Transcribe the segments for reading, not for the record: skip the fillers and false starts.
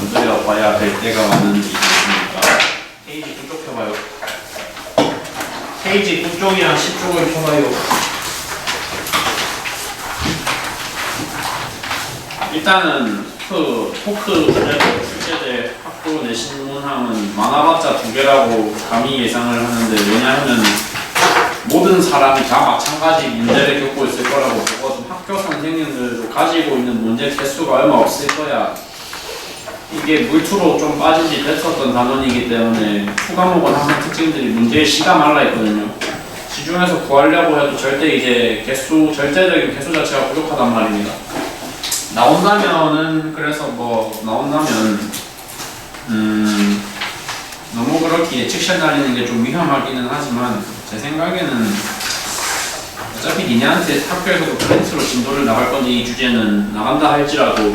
건드려 봐야 될 때가 많은 이유입니다. 페이지 9쪽 펴봐요. 페이지 9쪽이랑 10쪽을 펴봐요. 일단은 토크 출제될 학교 내신 문항은 많아봤자 2개라고 감히 예상을 하는데, 왜냐하면 모든 사람이 다 마찬가지 문제를 겪고 있을 거라고 보거든. 학교 선생님들도 가지고 있는 문제 개수가 얼마 없을 거야. 이게 물투로 좀 빠진 지 됐었던 단원이기 때문에 후과목은 항상 특징들이 문제의 시가 말라 있거든요. 시중에서 구하려고 해도 절대 이제 절대적인 개수 자체가 부족하단 말입니다. 나온다면 너무 그렇게 예측샷 날리는 게 좀 위험하기는 하지만, 제 생각에는 어차피 니네한테 학교에서도 프렌트로 진도를 나갈 건지 이 주제는 나간다 할지라도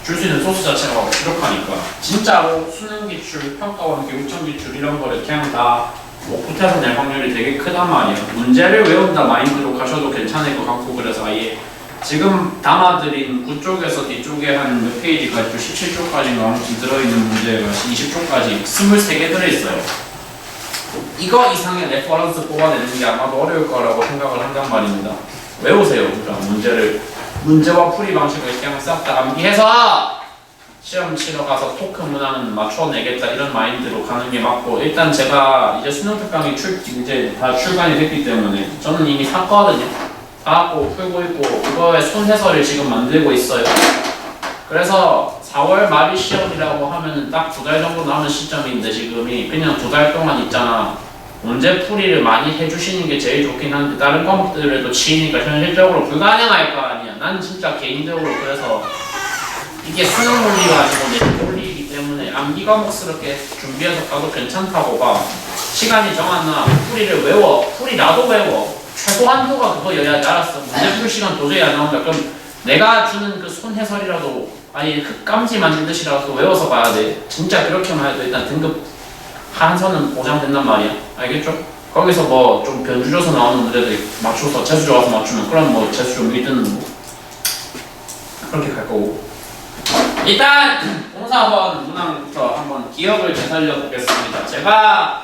줄 수 있는 소스 자체가 부족하니까, 진짜로 수능 기출, 평가원, 교육청 기출 이런 거를 그냥 다 옥붙여서 낼 확률이 되게 크단 말이야. 문제를 외운다 마인드로 가셔도 괜찮을 것 같고, 그래서 아예 지금 담아드린 9쪽에서 뒤쪽에 한 몇 페이지까지, 17쪽까지인가 아무튼 들어있는 문제가 20쪽까지 23개 들어있어요. 이거 이상의 레퍼런스 뽑아내는 게 아마도 어려울 거라고 생각을 한단 말입니다. 외우세요. 그러니까 문제와 풀이 방식을 그냥 싹 다 암기해서 시험 치러 가서 토크 문항은 맞춰내겠다 이런 마인드로 가는 게 맞고, 일단 제가 이제 수능 특강이 이제 다 출간이 됐기 때문에 저는 이미 샀거든요. 다 하고 풀고 있고, 이거의 손해설을 지금 만들고 있어요. 그래서 4월 말이 시험이라고 하면은 딱 2달 정도 남은 시점인데, 지금이 그냥 2달 동안 있잖아. 문제 풀이를 많이 해주시는 게 제일 좋긴 한데, 다른 과목들에도 치이니까 현실적으로 불가능할 거 아니야. 난 진짜 개인적으로 그래서 이게 수능 논리가 아니고 내신 논리이기 때문에 암기 과목스럽게 준비해서 가도 괜찮다고 봐. 시간이 정하나 풀이를 외워. 풀이 나도 외워. 최소 한도가 그거여야지. 알았어. 문제 풀 시간 도저히 안 나온다. 그럼 내가 주는 그 손해설이라도 아예 흙감지 만든 듯이라도 외워서 봐야 돼. 진짜 그렇게만 해도 일단 등급 한 선은 보장된단 말이야. 알겠죠? 거기서 뭐 좀 변주줘서 나오는 문제들 맞춰서 재수 좋아서 맞추면, 그럼 뭐 재수 좀 1등은 뭐 그렇게 갈 거고. 일단 공사번 문항부터 한번 기억을 되살려 보겠습니다. 제가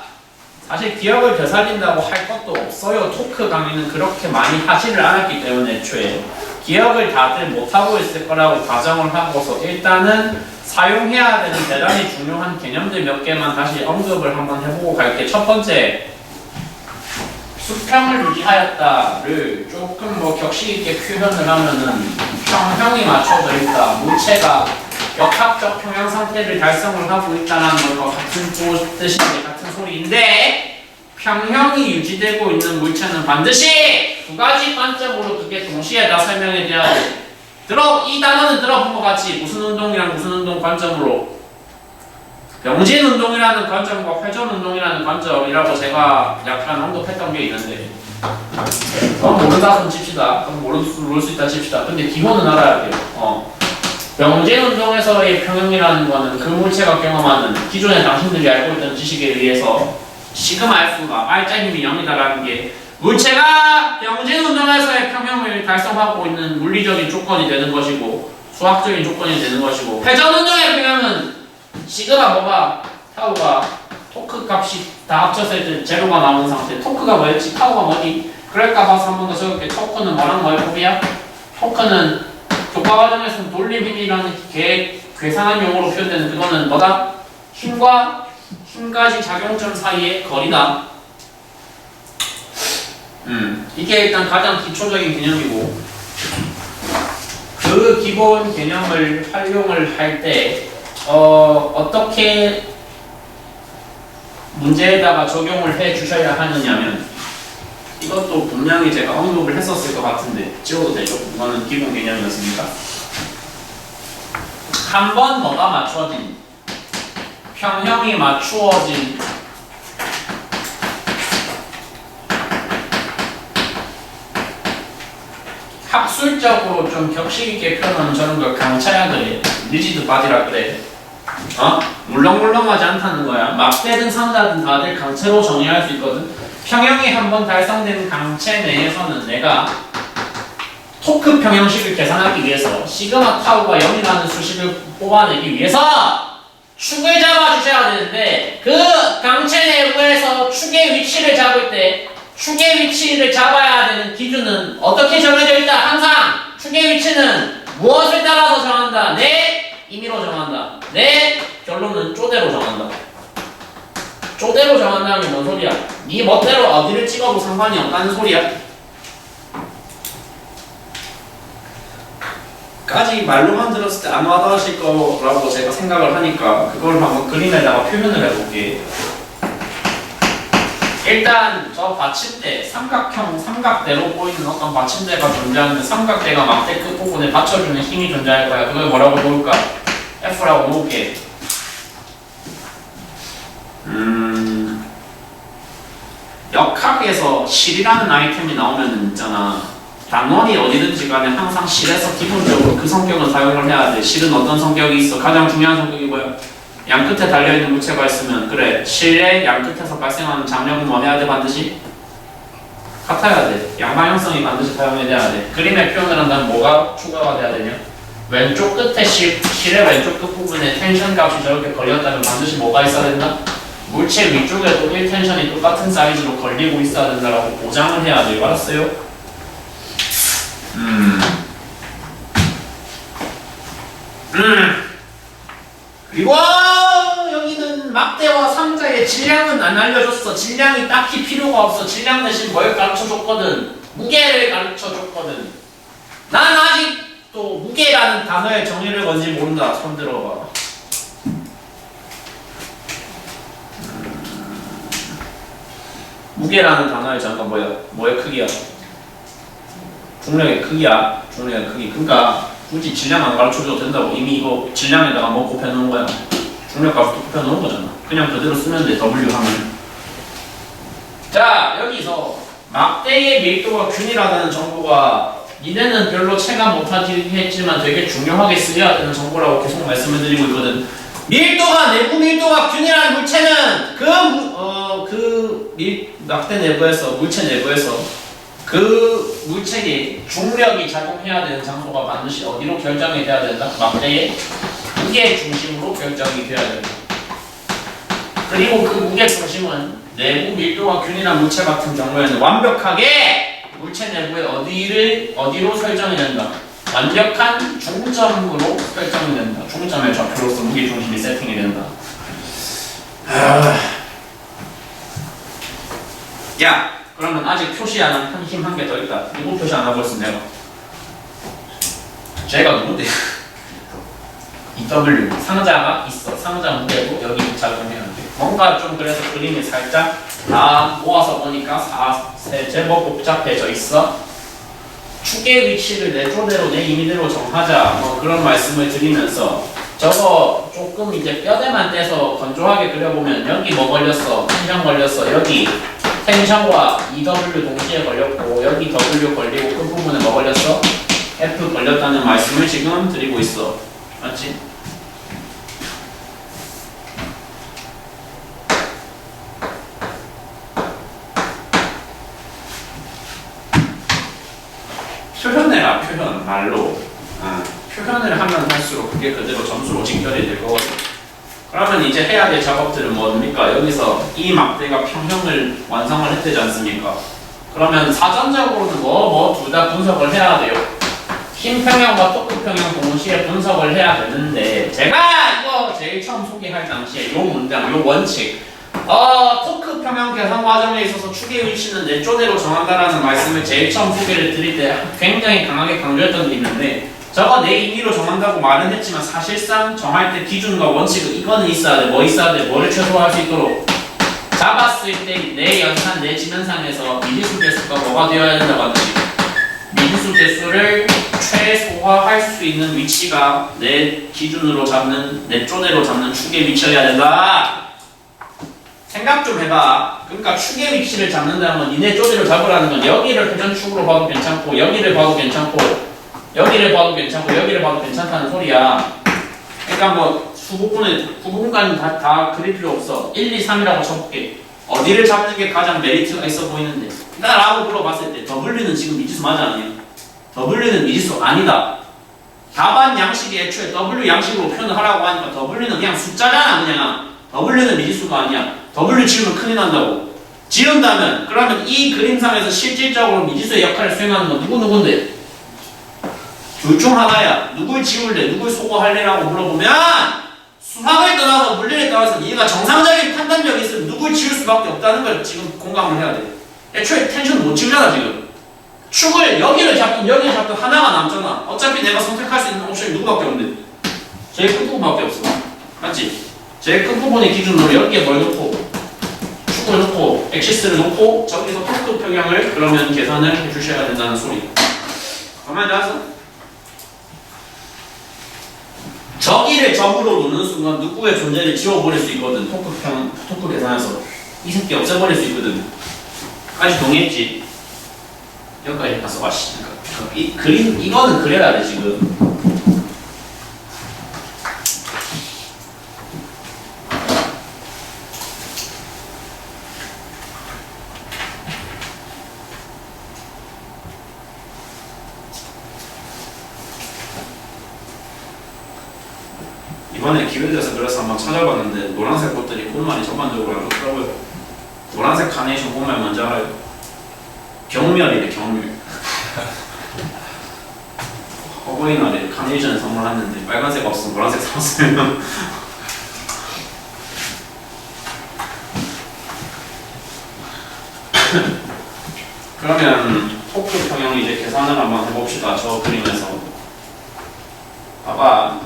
사실 기억을 되살린다고 할 것도 없어요. 토크 강의는 그렇게 많이 하지를 않았기 때문에 애초에 기억을 다들 못하고 있을 거라고 가정을 하고서, 일단은 사용해야 되는 대단히 중요한 개념들 몇 개만 다시 언급을 한번 해보고 갈게. 첫 번째, 수평을 유지하였다를 조금 뭐 격식 있게 표현을 하면은 평형이 맞춰져 있다, 물체가 역학적 평형 상태를 달성을 하고 있다는 것과 같은 뜻인데 같은 소리인데, 평형이 유지되고 있는 물체는 반드시 2가지 관점으로 그게 동시에 다 설명해 줘야 돼. 이 단어는 들어본 것 같지? 무슨 운동이랑 무슨 운동 관점으로? 병진 운동이라는 관점과 회전 운동이라는 관점이라고 제가 약간 언급했던 게 있는데, 그건 모른다 손 칩시다. 그건 모를 수 있다 칩시다. 근데 기본은 알아야 돼요. 병진 운동에서의 평형이라는 거는 그 물체가 경험하는 기존에 당신들이 알고 있던 지식에 의해서 시그마 F가 R자 힘이 0이다라는 게 물체가 병진 운동에서의 평형을 달성하고 있는 물리적인 조건이 되는 것이고, 수학적인 조건이 되는 것이고, 회전 운동의 평형은 시그마 뭐가 타우가 토크 값이 다 합쳐서 이제 제로가 나오는 상태. 토크가 뭐였지? 타우가 뭐니? 그럴까 봐서 한 번 더 적을게. 토크는 뭐랑 뭐의 법이야? 토크는 교과 과정에서는 돌림 힘이라는 계산한 용어로 표현되는 그거는 뭐다? 힘과 힘가지 작용점 사이의 거리다. 이게 일단 가장 기초적인 개념이고, 그 기본 개념을 활용을 할 때 어떻게 문제에다가 적용을 해 주셔야 하느냐면, 이것도 분명히 제가 언급을 했었을 것 같은데 지워도 되죠? 이거는 기본 개념이었으니까. 한 번 뭐가 맞춰진, 평형이 맞추어진 학술적으로 좀 격식 있게 표현하면 저런 걸 강차야 그래. 리지드 바디라 그래. 물렁물렁하지 않다는 거야. 막대든 상자든 다들 강체로 정의할 수 있거든. 평형이 한번 달성된 강체 내에서는 내가 토크 평형식을 계산하기 위해서 시그마 타우가 0이라는 수식을 뽑아내기 위해서 축을 잡아주셔야 되는데 그 강체 내부에서 축의 위치를 잡을 때 축의 위치를 잡아야 되는 기준은 어떻게 정해져 있다? 항상 축의 위치는 무엇을 따라서 정한다? 내 임의로 정한다. 내 결론은 쪼대로 정한다. 쪼대로 정한다는 게 뭔 소리야? 네 멋대로 어디를 찍어도 상관이 없다는 소리야. 까지 말로만 들었을 때 안 와닿으실 거라고 제가 생각을 하니까 그걸 한번 그림에다가 표현을 해볼게요. 일단 저 받침대, 삼각대로 보이는 어떤 받침대가 존재하는데 삼각대가 막대 끝부분에 받쳐주는 힘이 존재할 거야. 그걸 뭐라고 놓을까? F라고 놓을게. 역학에서 실이라는 아이템이 나오면 있잖아. 단원이 어디든지 간에 항상 실에서 기본적으로 그 성격을 사용을 해야 돼. 실은 어떤 성격이 있어? 가장 중요한 성격이 뭐야? 양 끝에 달려있는 물체가 있으면 그래 실의 양 끝에서 발생하는 장력은 뭐 해야 돼? 반드시? 같아야 돼. 양방향성이 반드시 사용해야 돼. 그림에 표현을 한다면 뭐가 추가가 돼야 되냐? 왼쪽 끝에 실의 왼쪽 끝부분에 텐션 값이 저렇게 걸렸다면 반드시 뭐가 있어야 된다? 물체 위쪽에도 1텐션이 똑같은 사이즈로 걸리고 있어야 된다라고 보장을 해야 돼요. 알았어요? 그리고 여기는 막대와 상자의 질량은 안 알려줬어. 질량이 딱히 필요가 없어. 질량 대신 뭘 가르쳐줬거든? 무게를 가르쳐줬거든. 난 아직도 무게라는 단어의 정의를 뭔지 모른다. 손 들어봐. 무게라는 단어의 정의가 뭐야? 뭐의 크기야? 중력의 크기야. 중력의 크기. 그러니까 굳이 질량 안 가르쳐줘도 된다고. 이미 이거 질량에다가 뭐 곱해놓은 거야. 중력값도 곱해놓은 거잖아. 그냥 그대로 쓰면 돼. W 하면. 자, 여기서 막대의 밀도가 균이라는 정보가 니네는 별로 체감 못하긴 했지만 되게 중요하게 쓰여야 되는 정보라고 계속 말씀을 드리고 있거든. 내부 밀도가 균이라는 물체는 막대 내부에서, 물체 내부에서 그 물체의 중력이 작용해야 되는 장소가 반드시 어디로 결정이 돼야 된다? 막대의 무게 중심으로 결정이 돼야 된다. 그리고 그 무게 중심은 내부 밀도가 균일한 물체 같은 경우에는 완벽하게 물체 내부에 어디로 설정이 된다? 완벽한 중점으로 설정이 된다. 중점의 좌표로서 무게 중심이 세팅이 된다. 야! 그러면 아직 표시 안 한 힘 한 개 더 있다. 누구 표시 안 하고 있어 내가? 쟤가 누군데? EW 상자가 있어. 상자 무게도 여기 작용해야 돼. 뭔가 좀 그래서 그림이 살짝 다 모아서 보니까 제법 복잡해져 있어. 축의 위치를 내 쪼대로 내 임의대로 정하자. 뭐 그런 말씀을 드리면서 저거 조금 이제 뼈대만 떼서 건조하게 그려보면 여기 뭐 걸렸어? 텐션 걸렸어. 여기 텐션과 EW 동시에 걸렸고 여기 W 걸리고 끝부분에 뭐 걸렸어? F 걸렸다는 말씀을 지금 드리고 있어. 맞지? 표현해라. 표현. 말로. 표현을 하면 할수록 그게 그대로 점수로 직결이 될 거거든. 그러면 이제 해야 될 작업들은 뭡니까? 여기서 이 막대가 평형을 완성을 했지 않습니까? 그러면 사전적으로는 둘 다 분석을 해야 돼요. 힘 평형과 토크 평형 동시에 분석을 해야 되는데 제가 이거 제일 처음 소개할 당시에 요 문장, 요 원칙 토크 평형 계산 과정에 있어서 축의 위치는 내 쪼대로 정한다라는 말씀을 제일 처음 소개를 드릴 때 굉장히 강하게 강조했던 게 있는데 저거 내 임의로 정한다고 말은 했지만 사실상 정할 때 기준과 원칙은 이거는 있어야 돼. 뭐 있어야 돼? 뭐를 최소화할 수 있도록 잡았을 때 내 연산, 내 지면상에서 미지수 개수가 뭐가 되어야 된다고 하듯이 미지수 개수를 최소화할 수 있는 위치가 내 기준으로 잡는, 내 쪼대로 잡는 축의 위치여야 된다. 생각 좀 해봐. 그러니까 축의 위치를 잡는다는 건 니네 쪼대로 잡으라는 건 여기를 회전축으로 봐도 괜찮고 여기를 봐도 괜찮고 여기를 봐도 괜찮고 여기를 봐도 괜찮다는 소리야. 그러니까 뭐 부분까지 다 그릴 필요 없어. 1, 2, 3이라고 쳐볼게. 어디를 잡는 게 가장 메리트가 있어 보이는데? 라고 물어봤을 때 W는 지금 미지수 맞아 아니야? W는 미지수 아니다. 답안 양식이 애초에 W 양식으로 표현을 하라고 하니까 W는 그냥 숫자잖아. 그냥 W는 미지수가 아니야. W 지우면 큰일 난다고. 지운다면 그러면 이 그림상에서 실질적으로 미지수의 역할을 수행하는 건 누군데? 둘 중 하나야. 누굴 지울래? 누굴 소거할래라고 물어보면 수학을 떠나서 물리를 떠나서 네가 정상적인 판단력이 있으면 누굴 지울 수밖에 없다는 걸 지금 공감을 해야 돼. 애초에 텐션 못 지우잖아 지금. 축을 여기를 잡든 여기를 잡든 하나가 남잖아. 어차피 내가 선택할 수 있는 옵션이 누구밖에 없는데? 제일 큰 부분밖에 없어. 맞지? 제일 큰 부분의 기준으로 여기에 뭘 놓고 축을 놓고 엑시스를 놓고 저기서 토크 평형을 그러면 계산을 해주셔야 된다는 소리. 가만히 나와서 저기를 점으로 놓는 순간 누구의 존재를 지워버릴 수 있거든. 토크 계산에서 이 새끼 없애버릴 수 있거든. 까지 동의했지? 여기까지 가서 와씨. 이 그림 이거는 그려야 돼 지금. 이번에 기회돼서 그래서 한번 찾아봤는데 노란색 꽃들이 꽃말이 전반적으로 안 좋더라고요. 노란색 카네이션 꽃말 뭔지 알아요? 경멸이래 경멸. 어버이날에 카네이션 선물했는데 빨간색 없으면 노란색 사왔어요. 그러면 토크 평형 이제 계산을 한번 해봅시다. 저 그림에서 봐봐.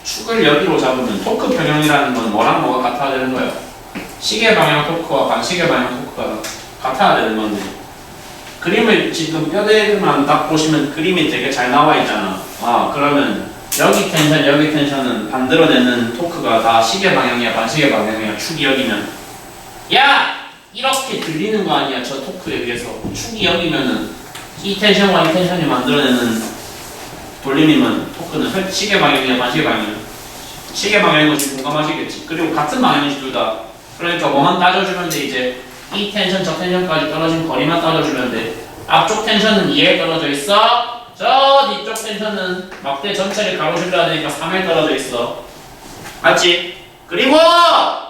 축을 여기로 잡으면 토크 평형이라는 건 뭐랑 뭐가 같아야 되는 거예요? 시계 방향 토크와 반시계 방향 토크가 같아야 되는 건데 그림을 지금 뼈대만 딱 보시면 그림이 되게 잘 나와 있잖아. 그러면 여기 텐션 여기 텐션은 만들어내는 토크가 다 시계 방향이야 반시계 방향이야. 축이 여기면 야! 이렇게 들리는 거 아니야 저 토크에 비해서. 축이 여기면은 이 텐션과 이 텐션이 만들어내는 돌림이면 토크는 시계 방향이야 반시계 방향이야. 시계 방향인 것이 공감하시겠지. 그리고 같은 방향이지 둘 다. 그러니까 뭐만 따져주면 돼. 이제 이 텐션 저 텐션까지 떨어진 거리만 따져주면 돼. 앞쪽 텐션은 2에 떨어져 있어. 저 뒤쪽 텐션은 막대 전체를 가로질러야 되니까 3에 떨어져 있어. 맞지? 그리고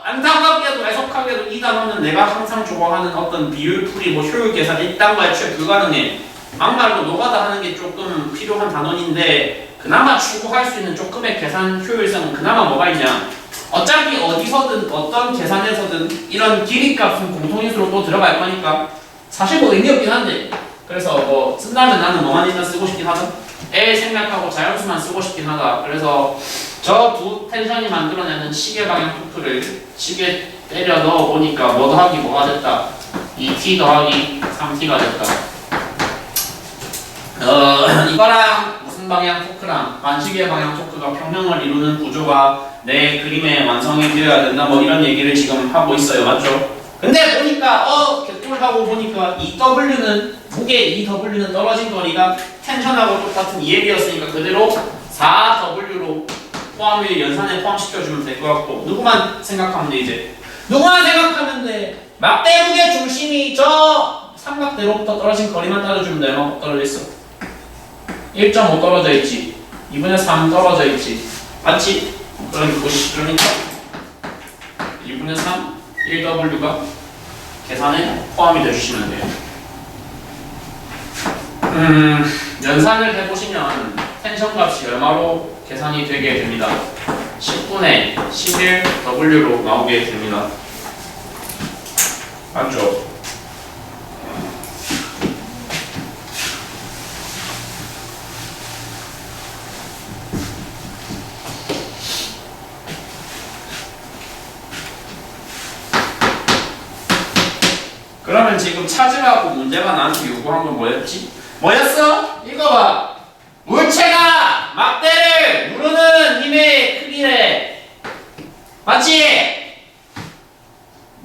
안타깝게도 애석하게도 이 단어는 내가 항상 좋아하는 어떤 비율풀이 뭐 효율 계산 이딴 거에 애초에 불가능해. 막말로 노가다 하는 게 조금 필요한 단원인데 그나마 추구할 수 있는 조금의 계산 효율성은 그나마 뭐가 있냐? 어차피 어디서든 어떤 계산에서든 이런 길이값은 공통인수로 또 들어갈 거니까 사실 뭐 의미 없긴 한데 그래서 뭐 쓴다면 나는 뭐만 일단 쓰고 싶긴 하다. L 생략하고 자연수만 쓰고 싶긴 하다. 그래서 저 두 텐션이 만들어내는 시계 방향 토크를 시계 때려 넣어 보니까 뭐 더하기 뭐가 됐다. 2t 더하기 3t가 됐다. 이거랑 무슨 방향 토크랑 반시계 방향 토크가 평형을 이루는 구조가 내 그림의 완성이 되어야 된다. 뭐 이런 얘기를 지금 하고 있어요. 맞죠? 근데 보니까 개꿀하고 보니까 EW는 무게 EW는 떨어진 거리가 텐션하고 똑같은 2L이었으니까 그대로 4W로 포함을 연산에 포함시켜주면 될 것 같고 누구만 생각하면 돼 이제. 누구만 생각하면 돼. 막대 무게 중심이 저 삼각대로부터 떨어진 거리만 따져주면 돼. 얼마큼 떨어져 있어? 1.5 떨어져 있지. 2분의 3 떨어져 있지. 맞지? 그러니까 2분의 3 1W가 계산에 포함이 되어주시면 돼요. 연산을 해보시면 텐션 값이 얼마로 계산이 되게 됩니다. 10분의 11W로 나오게 됩니다. 맞죠? 그러면 지금 찾으라고 문제가 나한테 요구한 건 뭐였지? 뭐였어? 읽어봐. 물체가 막대를 누르는 힘의 크기래. 맞지?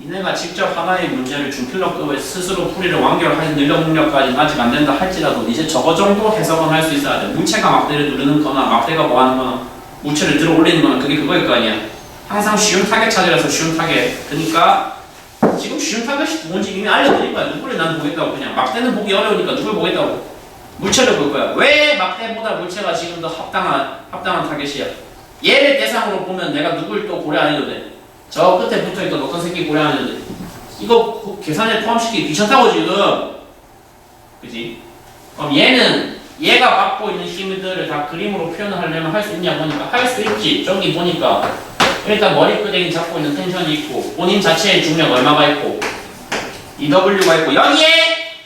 니네가 직접 하나의 문제를 준필력급에 스스로 풀이를 완결할 능력 능력까지는 아직 안 된다 할지라도 이제 저거 정도 해석은 할 수 있어야 돼. 물체가 막대를 누르는 거나 막대가 뭐 하는 거나 물체를 들어 올리는 거나 그게 그거일 거 아니야. 항상 쉬운 타겟 찾으라서 쉬운 타겟. 그러니까 지금 쉬운 타겟이 누군지 이미 알려드린 거야. 누구를 난 보겠다고. 그냥 막대는 보기 어려우니까 누굴 보겠다고. 물체를 볼 거야. 왜 막대보다 물체가 지금 더 합당한 타겟이야? 얘를 대상으로 보면 내가 누굴 또 고려 안 해도 돼. 저 끝에 붙어있던 어떤 새끼 고려 안 해도 돼. 이거 계산에 포함시키기 귀찮다고 지금. 그지? 그럼 얘가 받고 있는 힘들을 다 그림으로 표현을 하려면 할 수 있냐 보니까 할 수 있지. 저기 보니까 일단 머리끄댕이 잡고 있는 텐션이 있고 본인 자체의 중력 얼마가 있고 EW가 있고 여기에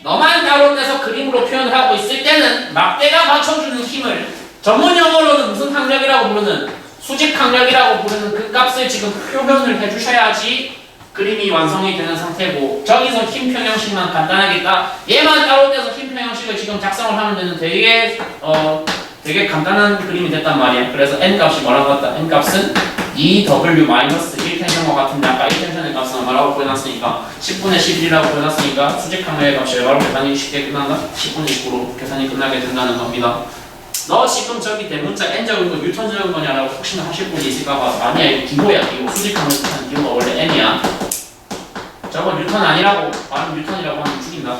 너만 따로 떼서 그림으로 표현을 하고 있을 때는 막대가 받쳐주는 힘을 전문 용어로는 무슨 항력이라고 부르는 수직 항력이라고 부르는 그 값을 지금 표현을 해주셔야지 그림이 완성이 되는 상태고 저기서 힘 평형식만 간단하게 딱 얘만 따로 떼서 힘 평형식을 지금 작성을 하면 되는 되게 간단한 그림이 됐단 말이야. 그래서 n 값이 뭐라고 했다? n 값은 EW-1 텐션과 같은데 아까 이 텐션의 값은 뭐라고 구해놨으니까 10분의 11이라고 구해놨으니까 수직 항력의 값이 얼마로 계산이 쉽게 끝난다? 10분의 19로 계산이 끝나게 된다는 겁니다. 너 지금 저기 대문자 n 적은 거 뉴턴 적은 거냐라고 혹시나 하실 분이 있을까봐 아니야 이거 기호야. 이거 수직 항력 뜻하는 기호가 원래 n이야. 저거 뉴턴 아니라고 말은 뉴턴이라고 하면 죽인다.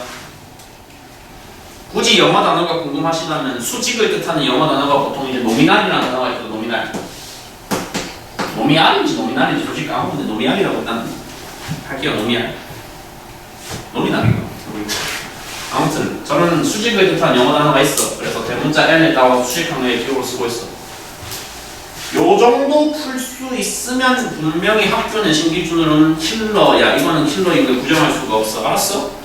굳이 영어 단어가 궁금하시다면 수직을 뜻하는 영어 단어가 보통 이제 노미날이라는 단어가 있거든. 노미알인지 솔직히 까먹었는데 노미알이라고 일단 할게요. 노미날인가? 아무튼 저는 수직을 뜻하는 영어 단어가 있어. 그래서 대문자 n에다가 수직 항력의 기호로 쓰고 있어. 요 정도 풀 수 있으면 분명히 학교 내신 기준으로는 킬러야. 이거는 킬러인 걸 부정할 수가 없어. 알았어?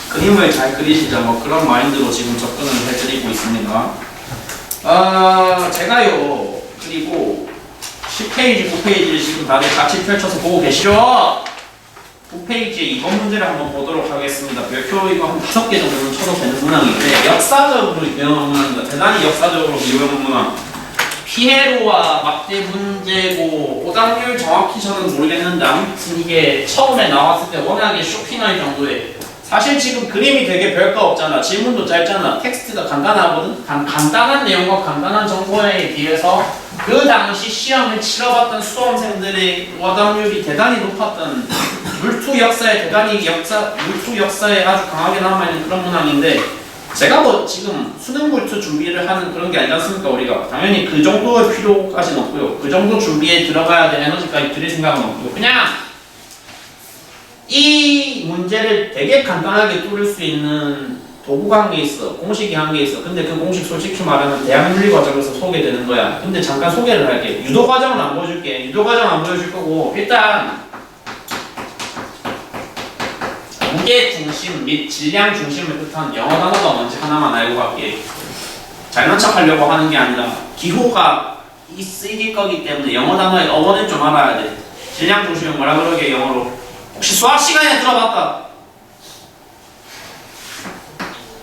그림을 잘 그리시자 뭐 그런 마인드로 지금 접근을 해드리고 있습니다. 제가요 그리고 10페이지, 9페이지를 지금 다들 같이 펼쳐서 보고 계시죠? 9페이지에 이번 문제를 한번 보도록 하겠습니다. 별표 이거 한 5개 정도는 쳐도 되는 문항인데 역사적으로 유명한 문항입니다. 대단히 역사적으로 유명한 문항. 피에로와 막대 문제고 오답률 정확히 저는 모르겠는데 아무튼 이게 처음에 나왔을 때 워낙에 쇼킹할 정도의 사실 지금 그림이 되게 별거 없잖아. 질문도 짧잖아. 텍스트가 간단하거든. 간단한 내용과 간단한 정보에 비해서 그 당시 시험을 치러봤던 수험생들의 오답률이 대단히 높았던 물투 역사에 아주 강하게 남아있는 그런 문항인데 제가 뭐 지금 수능 물투 준비를 하는 그런 게 아니지 않습니까? 우리가 당연히 그 정도의 필요까지는 없고요. 그 정도 준비에 들어가야 될 에너지까지 들일 생각은 없고 그냥 이 문제를 되게 간단하게 뚫을 수 있는 도구가 한 개 있어. 공식이 한 개 있어. 근데 그 공식 솔직히 말하면 대학윤리 과정에서 소개되는 거야. 근데 잠깐 소개를 할게. 유도 과정은 안 보여줄게. 유도 과정 안 보여줄 거고 일단 무게 중심 및 질량 중심을 뜻하는 영어 단어가 뭔지 하나만 알고 갈게. 잘난 척 하려고 하는 게 아니라 기호가 쓰일 거기 때문에 영어 단어의 어원을 좀 알아야 돼. 질량 중심은 뭐라 그러게 영어로. 혹시 수학 시간에 들어봤다?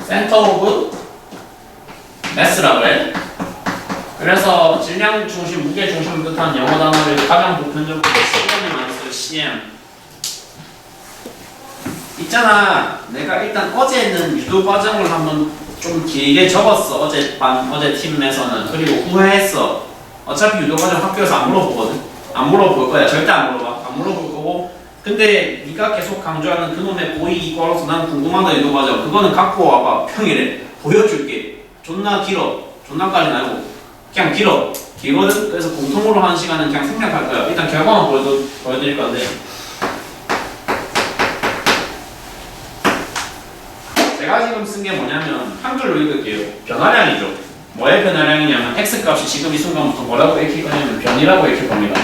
센터 오브 매스라고 해. 그래서 질량 중심, 무게 중심을 뜻하는 영어 단어를 가장 보편적으로 CM이 많이 써요. CM. 있잖아. 내가 일단 어제는 유도 과정을 한번 좀 길게 적었어. 어제 팀에서는. 그리고 후회했어. 어차피 유도 과정 학교에서 안 물어보거든. 안 물어볼 거야. 절대 안 물어봐. 안 물어볼 거고. 근데 네가 계속 강조하는 그놈의 고의 이과로서 난 궁금하다 유도 과정. 그거는 갖고 와봐. 평일에 보여줄게. 존나 길어. 존나까지는 아니고 그냥 길거든. 그래서 공통으로 하는 시간은 그냥 생략할 거야. 일단 결과만 보여드릴 건데 제가 지금 쓴 게 뭐냐면 한글로 읽을게요. 변화량이죠. 뭐의 변화량이냐면 x값이 지금 이 순간부터 뭐라고 읽힐 거냐면 변이라고 읽힐 겁니다.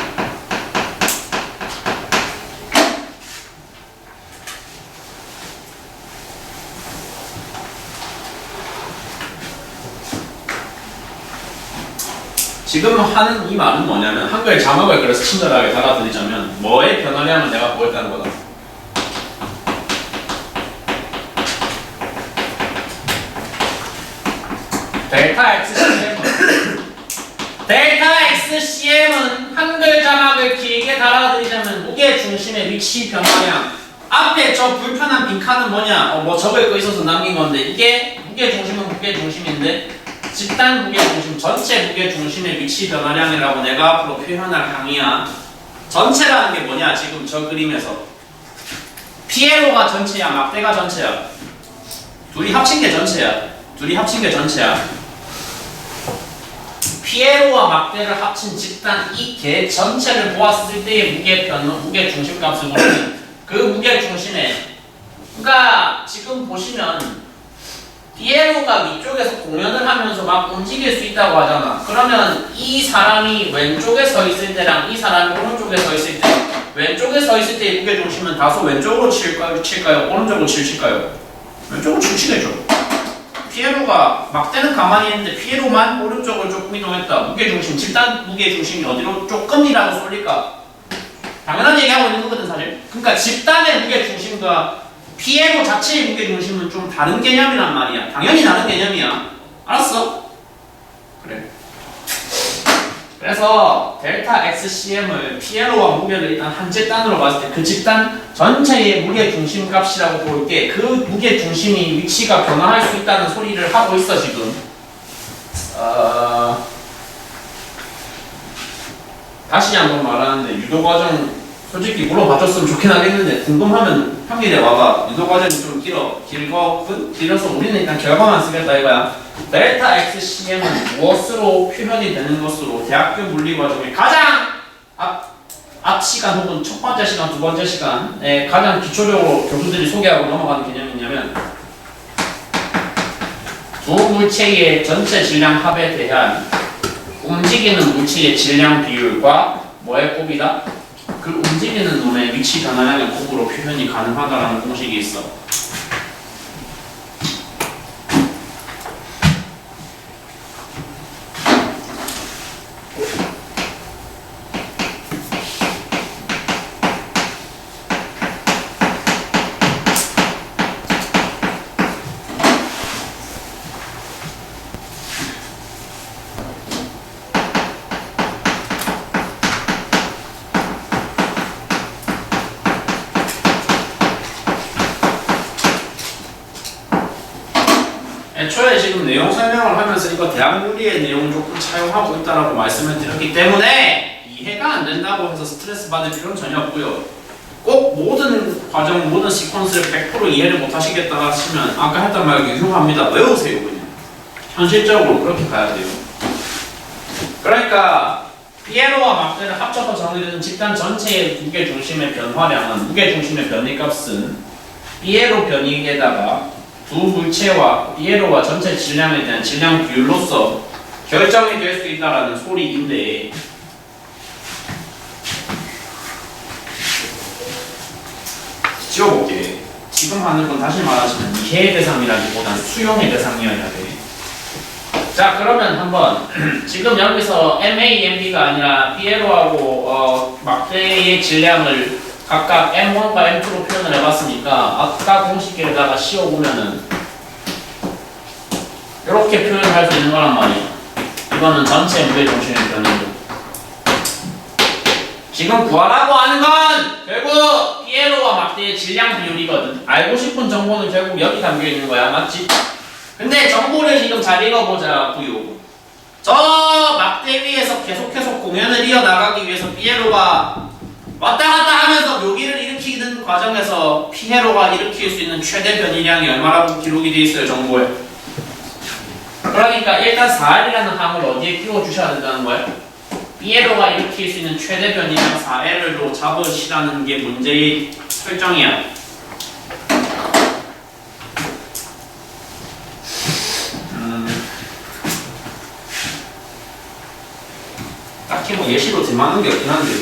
지금 하는 이 말은 뭐냐면 한글 자막을 그래서 친절하게 달아드리자면 뭐의 변화량을 내가 보였다는 거다. 델타 XCM은 한글 자막을 길게 달아드리자면 무게 중심의 위치 변화량. 앞에 저 불편한 빈칸은 뭐냐? 뭐 적을 거 있어서 남긴 건데 이게 무게 중심은 무게 중심인데 집단 무게 중심, 전체 무게 중심의 위치 변화량이라고 내가 앞으로 표현할 항이야. 전체라는 게 뭐냐? 지금 저 그림에서 피에로가 전체야, 막대가 전체야. 둘이 합친 게 전체야. 둘이 합친 게 전체야. 피에로와 막대를 합친 집단 이 개 전체를 보았을 때의 무게 중심값을 보면 그 무게 중심에, 그러니까 지금 보시면 피에로가 위쪽에서 공연을 하면서 막 움직일 수 있다고 하잖아. 그러면 이 사람이 왼쪽에 서 있을 때랑 이 사람이 오른쪽에 서 있을 때, 왼쪽에 서 있을 때의 무게 중심은 다소 왼쪽으로 칠까요? 오른쪽으로 칠까요? 왼쪽으로 치겠죠. 피에로가 막대는 가만히 있는데 피에로만 오른쪽을 조금 이동했다. 무게중심, 집단 무게중심이 어디로 조금이라도 쏠릴까? 당연한 얘기하고 있는 거거든 사실. 그러니까 집단의 무게중심과 피에로 자체의 무게중심은 좀 다른 개념이란 말이야. 당연히 다른 개념이야. 알았어? 그래. 그래서 델타 XCM을 피에로와 무게를 일단 한 집단으로 봤을 때 그 집단 전체의 무게중심 값이라고 볼게. 그 무게중심이 위치가 변화할 수 있다는 소리를 하고 있어 지금. 다시 한번 말하는데 유도과정 솔직히 물어봐줬으면 좋긴 하겠는데 궁금하면 평일에 와봐. 유도과정이 좀 길어서 우리는 일단 결과만 쓰겠다 이거야. 델타 XCM은 무엇으로 표현이 되는 것으로 대학교 물리과정의 가장 앞 시간 혹은 첫 번째 시간, 두 번째 시간에 가장 기초적으로 교수들이 소개하고 넘어가는 개념이 있냐면 두 물체의 전체 질량 합에 대한 움직이는 물체의 질량 비율과 뭐의 곱이다? 그 움직이는 놈의 위치 변화량의 곱으로 표현이 가능하다라는 공식이 있어. 애초에 지금 내용 설명을 하면서 이거 대학윤리의 내용을 조금 차용하고 있다라고 말씀을 드렸기 때문에 이해가 안 된다고 해서 스트레스 받을 필요는 전혀 없고요. 꼭 모든 과정, 모든 시퀀스를 100% 이해를 못 하시겠다 하시면 아까 했던 말 유효합니다. 외우세요 그냥. 현실적으로 그렇게 가야 돼요. 그러니까 피에로와 막대를 합쳐서 정의되는 집단 전체의 무게중심의 변화량은 무게중심의 변이값은 피에로 변이에다가 두 물체와 피에로와 전체 질량에 대한 질량 비율로서 결정이 될 수 있다는 소리인데 지워볼게. 지금 하는 건 다시 말하시면 이해의 대상이라기보단 수용의 대상이어야 돼. 자 그러면 한번 지금 여기서 MAMB가 아니라 피에로하고 막대의 질량을 각각 M1과 M2로 표현을 해봤으니까 아까 공식에다가 씌워보면은 이렇게 표현할 수 있는 거란 말이야. 이거는 전체 무게중심의 변이고 지금 구하라고 하는 건 결국 피에로와 막대의 질량 비율이거든. 알고 싶은 정보는 결국 여기 담겨있는 거야. 맞지? 근데 정보를 지금 잘 읽어보자고요. 저 막대 위에서 계속해서 공연을 이어나가기 위해서 피에로가 왔다 갔다 하면서 묘기를 일으키는 과정에서 피에로가 일으킬 수 있는 최대 변이량이 얼마라고 기록이 되어 있어요, 정보에. 그러니까 일단 4L이라는 항을 어디에 끼워주셔야 된다는 거예요? 피에로가 일으킬 수 있는 최대 변이량 4L로 잡으시라는 게 문제의 설정이야. 딱히 뭐 예시로 들만한 게 없긴 한데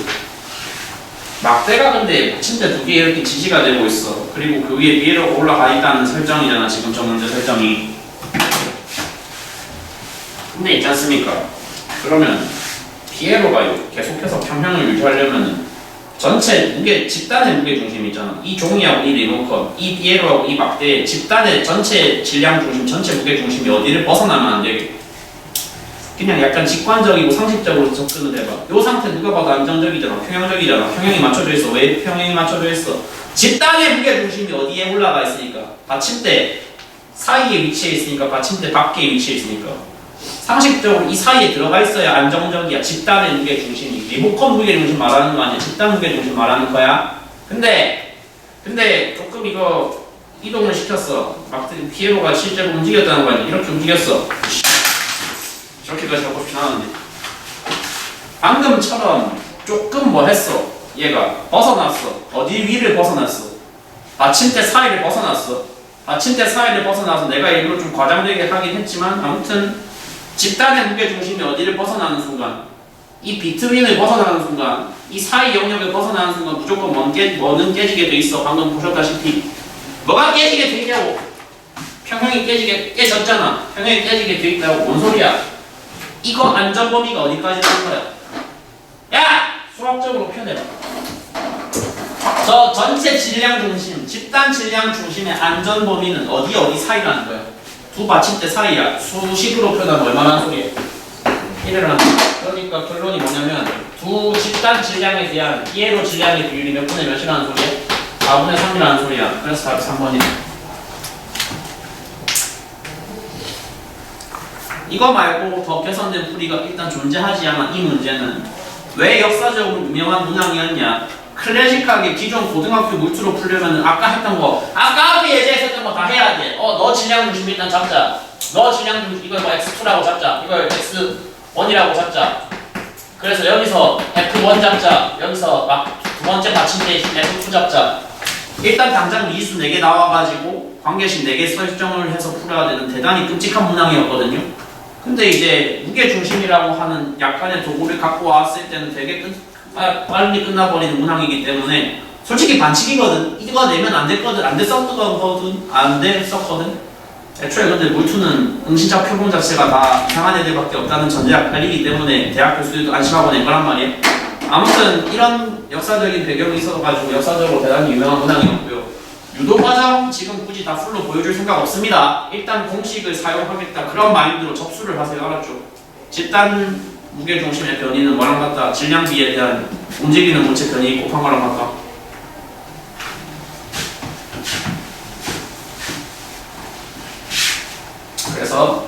막대가 근데 받침대 두 개 이렇게 지지가 되고 있어. 그리고 그 위에 피에로가 올라가 있다는 설정이잖아. 지금 저 문제 설정이. 근데 있지 않습니까? 그러면 피에로가 계속해서 평형을 유지하려면 전체 무게, 집단의 무게중심 있잖아. 이 종이하고 이 리모컨, 이 피에로하고 이 막대의 집단의 전체 질량 중심, 전체 무게중심이 어디를 벗어나면 안 되게. 그냥 약간 직관적이고 상식적으로 접근을 해봐. 요 상태 누가 봐도 안정적이잖아. 평형적이잖아. 평형이 맞춰져 있어. 왜 평형이 맞춰져 있어? 집단의 무게중심이 어디에 올라가 있으니까. 받침대 사이에 위치해 있으니까. 받침대 밖에 위치해 있으니까. 상식적으로 이 사이에 들어가 있어야 안정적이야. 집단의 무게중심이. 리모컨 무게중심 말하는 거 아니야. 집단 무게중심 말하는 거야. 근데 조금 이거 이동을 시켰어. 막 피에로가 실제로 움직였다는 거 아니야. 이렇게 움직였어. 저렇게까지 하고 싶진 않은데. 방금처럼 조금 뭐 했어. 얘가 벗어났어. 어디 위를 벗어났어. 받침대 사이를 벗어났어. 받침대 사이를 벗어나서 내가 일부러 좀 과장되게 하긴 했지만 아무튼 집단의 무게중심이 어디를 벗어나는 순간, 이 비트윈을 벗어나는 순간, 이 사이 영역을 벗어나는 순간 무조건 뭐는 깨지게 돼 있어. 방금 보셨다시피 뭐가 깨지게 돼 있냐고. 평형이 깨졌잖아. 평형이 깨지게 돼 있다고. 뭔 소리야? 이거 안전 범위가 어디까지 되는 거야? 야! 수학적으로 표현해봐. 저 전체 질량 중심, 집단 질량 중심의 안전 범위는 어디 사이라는 거야? 두 받침대 사이야. 수식으로 표현하면 얼마나 소리야? 1을 한다. 그러니까 결론이 뭐냐면 두 집단 질량에 대한 피에로 질량의 비율이 몇 분의 몇이라는 소리야? 4분의 3이라는 소리야. 그래서 답이 3번이야. 이거 말고 더 개선된 풀이가 일단 존재하지 않아. 이 문제는 왜 역사적으로 유명한 문항이었냐? 클래식하게 기존 고등학교 물투로 풀려면 아까 했던 거, 아까 앞에 예제했던 거 다 해야 돼. 너 질량 중심 일단 잡자. 너 질량 중심 이걸 뭐 x2라고 잡자. 이걸 x1이라고 잡자. 그래서 여기서 f1 잡자. 여기서 막 두 번째 받침대 f2 잡자. 일단 당장 미수 4개 나와가지고 관계식 4개 설정을 해서 풀어야 되는 대단히 끔찍한 문항이었거든요. 근데 이제 무게중심이라고 하는 약간의 도구를 갖고 왔을 때는 되게 빨리 끝나버리는 문항이기 때문에 솔직히 반칙이거든. 이거 내면 안 됐거든. 안 됐었거든. 애초에 근데 물투는 응시자 표본 자체가 다 이상한 애들밖에 없다는 전제가 깔리기 때문에 대학 교수들도 안심하고 낸 거란 말이에요. 아무튼 이런 역사적인 배경이 있어가지고 역사적으로 대단히 유명한 문항이었고요. 유도과정 지금 굳이 다 풀로 보여줄 생각 없습니다. 일단 공식을 사용하겠다 그런 마인드로 접수를 하세요. 알았죠? 집단 무게중심의 변이는 뭐랑 같다? 질량비에 대한 움직이는 물체 변이 곱한 거랑 같다. 그래서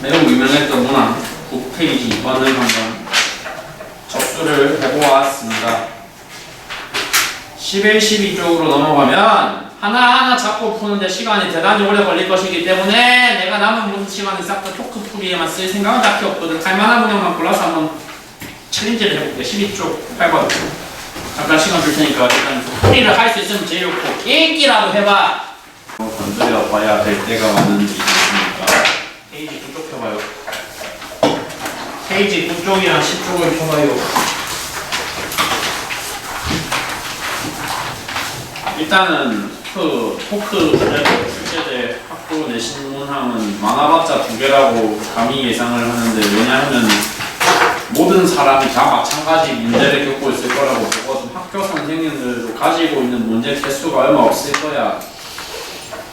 매우 유명했던 문항 9페이지 2번을 한번 접수를 해보았습니다. 11, 12쪽으로 넘어가면 하나하나 잡고 푸는데 시간이 대단히 오래 걸릴 것이기 때문에 내가 남은 모든 시간을 싹 다 토크 풀이에만 쓸 생각은 딱히 없거든. 할만한 문항만 골라서 한번 챌린지를 해볼게. 12쪽 8번 잠깐 시간 줄 테니까 일단 풀이를 할 수 있으면 제일 좋고 읽기라도 해봐. 건드려 봐야 될 때가 왔는지 있습니까? 페이지 9쪽 펴봐요. 페이지 9쪽이랑 10쪽을 펴봐요. 일단은 토크 출제제 학부 내신 문항은 많아봤자 2개라고 감히 예상을 하는데, 왜냐하면 모든 사람이 다 마찬가지 문제를 겪고 있을 거라고 보거든. 학교 선생님들도 가지고 있는 문제 개수가 얼마 없을 거야.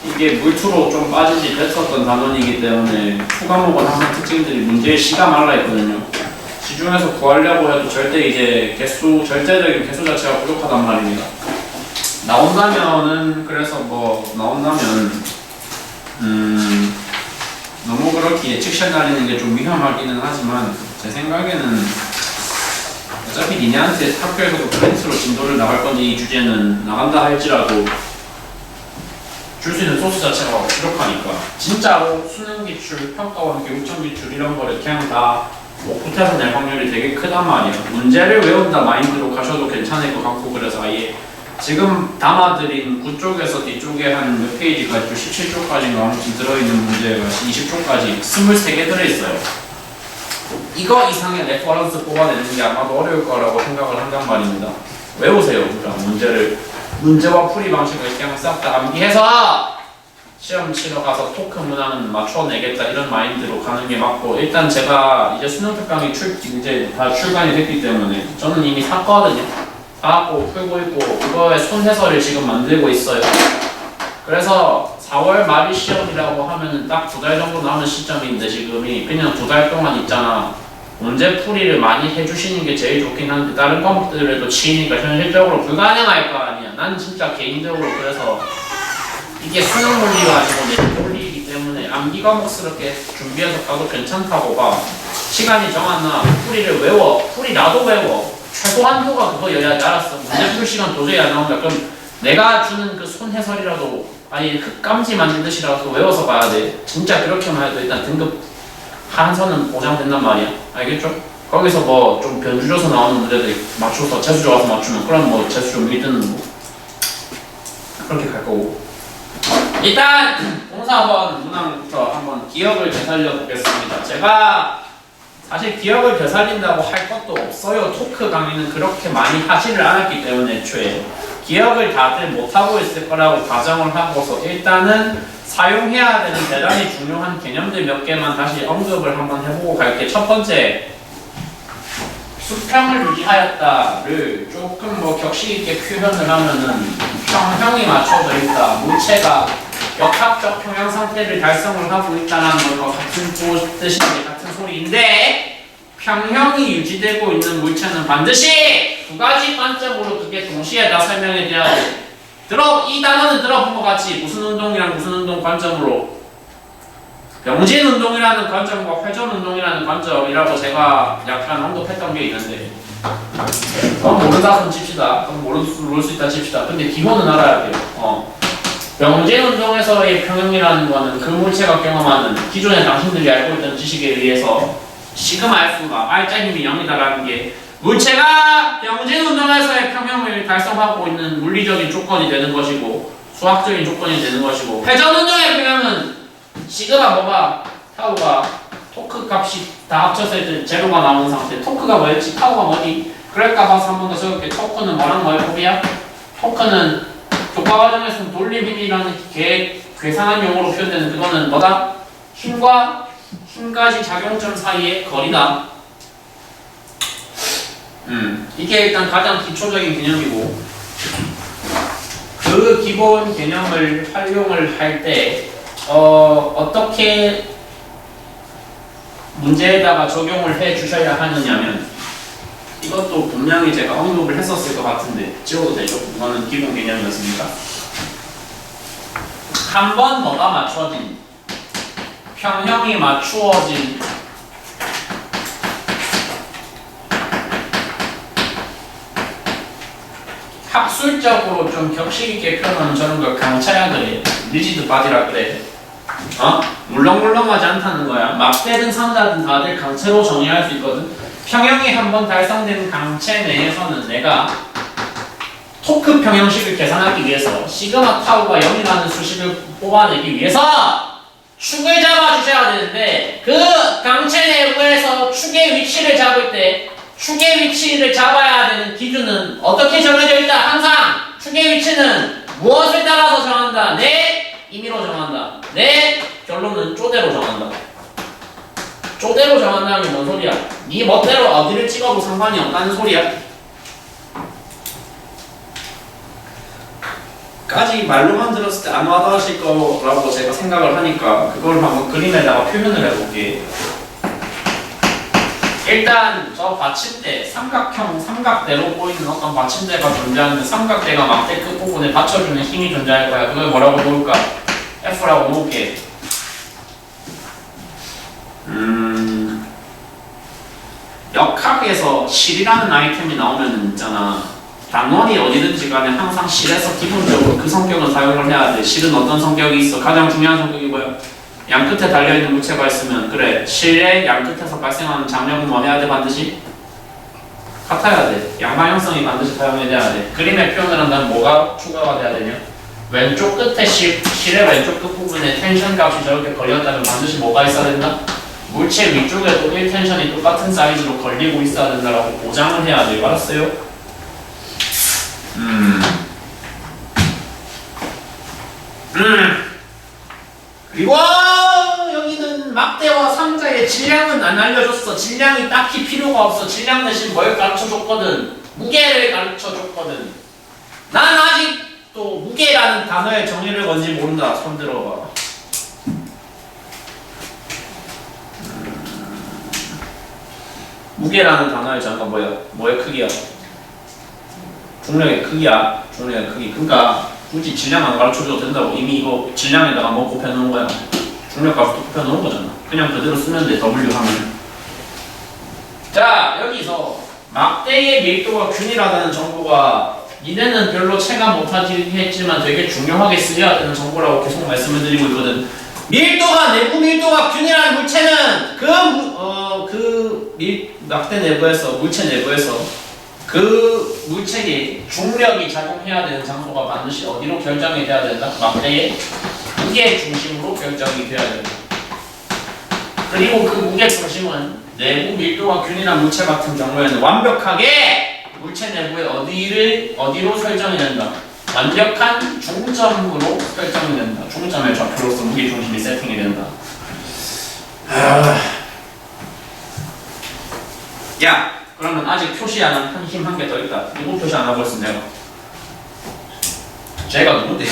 이게 물투로 좀 빠진 지 됐었던 단원이기 때문에 추가목은 항상 특징들이 문제의 시가 말라 있거든요. 시중에서 구하려고 해도 절대 이제 절대적인 개수 자체가 부족하단 말입니다. 나온다면 너무 그렇게 예측샷 날리는 게 좀 위험하기는 하지만 제 생각에는 어차피 니네한테 학교에서도 클래스로 진도를 나갈 건지 이 주제는 나간다 할지라도 줄 수 있는 소스 자체가 부족하니까 진짜로 수능 기출, 평가원, 교육청 기출 이런 거를 그냥 다 붙여서 낼 확률이 되게 크단 말이야. 문제를 외운다 마인드로 가셔도 괜찮을 것 같고, 그래서 아예 지금 담아드린 9쪽에서 뒤쪽에 한 몇 페이지까지 17쪽까지인가 아무튼 들어있는 문제가 20쪽까지 23개 들어있어요. 이거 이상의 레퍼런스 뽑아내는 게 아마도 어려울 거라고 생각을 한단 말입니다. 외우세요. 그러니까 문제와 풀이 방식을 그냥 싹 다 암기해서 시험 치러 가서 토크 문항은 맞춰내겠다 이런 마인드로 가는 게 맞고, 일단 제가 이제 수능 특강이 이제 다 출간이 됐기 때문에 저는 이미 샀거든요. 사갖고 풀고 있고 이거의 손해설을 지금 만들고 있어요. 그래서 4월 말이 시험이라고 하면은 딱 2달 정도 남은 시점인데 지금이 그냥 2달 동안 있잖아. 문제 풀이를 많이 해주시는 게 제일 좋긴 한데 다른 과목들에도 치이니까 현실적으로 불가능할 거 아니야. 난 진짜 개인적으로 그래서 이게 수능 논리가 아니고 내 논리이기 때문에 문제 암기과목스럽게 준비해서 가도 괜찮다고 봐. 시간이 정하나 풀이를 외워. 풀이라도 외워. 최소 한도가 그거여야 알았어. 문제 풀 시간 도저히 안 나온다. 그럼 내가 주는 그 손해설이라도 아니 흙감지 만든 듯이라도 외워서 봐야 돼. 진짜 그렇게만 해도 일단 등급 한 선은 보장된단 말이야. 알겠죠? 거기서 뭐 좀 변주줘서 나오는 문제들 맞춰서 재수 좋아서 맞추면 그럼 뭐 재수 좀 1등은 뭐 그렇게 갈 거고. 일단 공사번 문항부터 한번 기억을 되살려 보겠습니다. 제가 사실 기억을 되살린다고 할 것도 없어요. 토크 강의는 그렇게 많이 하지를 않았기 때문에 애초에 기억을 다들 못하고 있을 거라고 가정을 하고서 일단은 사용해야 되는 대단히 중요한 개념들 몇 개만 다시 언급을 한번 해보고 갈게. 첫 번째, 수평을 유지하였다를 조금 뭐 격식 있게 표현을 하면은 평형이 맞춰져 있다. 물체가 역학적 평형 상태를 달성을 하고 있다는 것과 같은 뜻인데 같은 소리인데, 평형이 유지되고 있는 물체는 반드시 두 가지 관점으로 그게 동시에 다 설명해 줘야 돼. 이 단어는 들어본 것 같이 무슨 운동이랑 무슨 운동 관점으로, 병진 운동이라는 관점과 회전 운동이라는 관점이라고 제가 약간 언급했던 게 있는데, 그건 모른다 손 칩시다. 그건 모를 수 있다 칩시다. 근데 기본은 알아야 돼요. 병진 운동에서의 평형이라는 거는 그 물체가 경험하는 기존에 당신들이 알고 있던 지식에 의해서 시그마 F가 R자 힘이 0이다라는 게 물체가 병진 운동에서의 평형을 달성하고 있는 물리적인 조건이 되는 것이고 수학적인 조건이 되는 것이고, 회전 운동의 평형은 시그마 뭐가 타우가 토크 값이 다 합쳤을 때 제로가 나오는 상태. 토크가 뭐였지? 타우가 뭐니? 그럴까 봐서 한 번 더 적을게. 토크는 뭐랑 뭐의 법이야? 토크는 교과 과정에서는 돌림 힘이라는 계산한 용어로 표현되는 그거는 뭐다? 힘과 힘가지 작용점 사이의 거리다. 이게 일단 가장 기초적인 개념이고, 그 기본 개념을 활용을 할 때 어떻게 문제에다가 적용을 해 주셔야 하느냐면, 이것도 분명히 제가 언급을 했었을 것 같은데 지워도 되죠? 이거는 기본 개념이었습니다. 한 번 뭐가 맞춰진, 평형이 맞추어진 학술적으로 좀 격식 있게 표현하는 저런 걸 강차야 그래. 리지드 바디라 그래. 물렁물렁하지 않다는 거야. 막대든 상자든 다들 강체로 정의할 수 있거든. 평형이 한번 달성된 강체 내에서는 내가 토크 평형식을 계산하기 위해서 시그마 타우가 0이라는 수식을 뽑아내기 위해서 축을 잡아주셔야 되는데, 그 강체 내부에서 축의 위치를 잡을 때 축의 위치를 잡아야 되는 기준은 어떻게 정해져 있다? 항상 축의 위치는 무엇을 따라서 정한다? 내 임의로 정한다. 내 결론은 쪼대로 정한다. 쪼대로 정한다는 게 뭔 소리야? 네 멋대로 어디를 찍어도 상관이 없다는 소리야. 까지 말로만 들었을 때 안 와닿으실 거라고 제가 생각을 하니까 그걸 한번 그림에다가 표현을 해볼게. 일단 저 받침대, 삼각대로 보이는 어떤 받침대가 존재하는데, 삼각대가 막대 끝부분에 받쳐주는 힘이 존재할 거야. 그걸 뭐라고 놓을까? F라고 놓을게. 역학에서 실이라는 아이템이 나오면 있잖아. 단원이 어디든지 간에 항상 실에서 기본적으로 그 성격을 사용을 해야 돼. 실은 어떤 성격이 있어? 가장 중요한 성격이 뭐야? 양 끝에 달려있는 물체가 있으면, 그래, 실의 양 끝에서 발생하는 장력은 뭐 해야 돼? 반드시? 같아야 돼. 양방향성이 반드시 사용해야 돼. 그림의 표현을 한다면 뭐가 추가가 돼야 되냐? 왼쪽 끝에 실의 왼쪽 끝부분에 텐션 값이 저렇게 걸렸다면 반드시 뭐가 있어야 된다? 물체 위쪽에도 1텐션이 똑같은 사이즈로 걸리고 있어야 된다라고 보장을 해야 돼요. 알았어요? 그리고 여기는 막대와 상자의 질량은 안 알려줬어. 질량이 딱히 필요가 없어. 질량 대신 뭘 가르쳐줬거든? 무게를 가르쳐줬거든. 난 아직도 무게라는 단어의 정의를 뭔지 모른다. 손 들어봐. 무게라는 단어의 정의가 뭐야? 뭐의 크기야? 중력의 크기야. 중력의 크기. 그러니까 굳이 질량 안 가르쳐줘도 된다고. 이미 이거 질량에다가 뭐 곱해놓은 거야. 중력값을 토크 펴놓은 거잖아. 그냥 그대로 쓰면 돼. W 하면. 자, 여기서 막대의 밀도가 균일하다는 정보가 니네는 별로 체감 못하긴 했지만 되게 중요하게 쓰여야 되는 정보라고 계속 말씀을 드리고 있거든. 밀도가 내부 밀도가 균일한 물체는 막대 내부에서 물체 내부에서 그 물체에 중력이 작용해야 되는 장소가 반드시 어디로 결정이 돼야 된다? 막대의 무게 중심으로 결정이 돼야 된다. 그리고 그 무게 중심은 내부 밀도가 균일한 물체 같은 경우에는 완벽하게 물체 내부에 어디로 설정이 된다? 완벽한 중점으로 설정이 된다. 중점의 좌표로서 무게 중심이 세팅이 된다. 야, 그러면 아직 표시 안 한 힘 한 개 더 있다. 누구 표시 안 하고 있어 내가? 쟤가 누군데?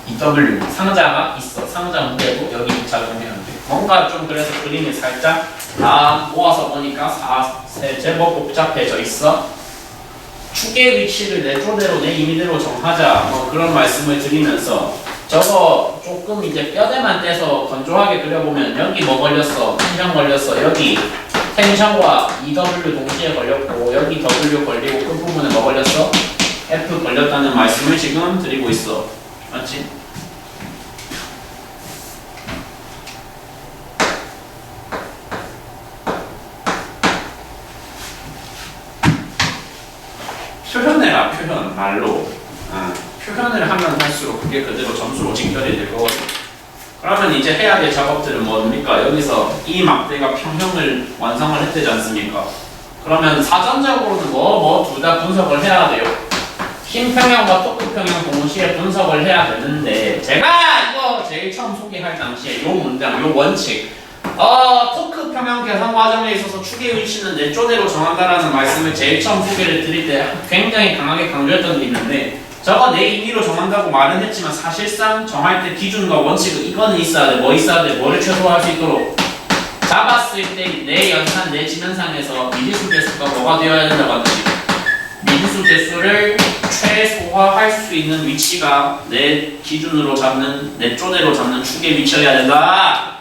EW 상자가 있어. 상자 무게도 여기 작용해야 돼. 뭔가 좀 그래서 그림이 살짝 다 모아서 보니까 제법 복잡해져 있어. 축의 위치를 내 쪼대로 내 임의대로 정하자. 뭐 그런 말씀을 드리면서 저거 조금 이제 뼈대만 떼서 건조하게 그려보면 여기 뭐 걸렸어? 텐션 걸렸어. 여기 텐션과 EW 동시에 걸렸고 여기 W 걸리고 끝부분에 뭐 걸렸어? F 걸렸다는 말씀을 지금 드리고 있어. 맞지? 표현해라. 표현 말로. 표현을 하면 할수록 그게 그대로 점수로 직결이 될 거거든. 그러면 이제 해야 될 작업들은 뭡니까? 여기서 이 막대가 평형을 완성을 했지 않습니까? 그러면 사전적으로는 둘 다 분석을 해야 돼요. 힘 평형과 토크 평형 동시에 분석을 해야 되는데 제가 이거 제일 처음 소개할 당시에 요 문장, 요 원칙 토크 평형 계산 과정에 있어서 축의 위치는 내 쪼대로 정한다라는 말씀을 제일 처음 소개를 드릴 때 굉장히 강하게 강조했던 게 있는데 저거 내 임의로 정한다고 말은 했지만 사실상 정할 때 기준과 원칙은 이거는 있어야 돼. 뭐 있어야 돼? 뭐를 최소화할 수 있도록 잡았을 때 내 연산, 내 지면상에서 미지수 개수가 뭐가 되어야 된다고 하는지 미지수 개수를 최소화할 수 있는 위치가 내 기준으로 잡는 내 쪼대로 잡는 축의 위치여야 된다.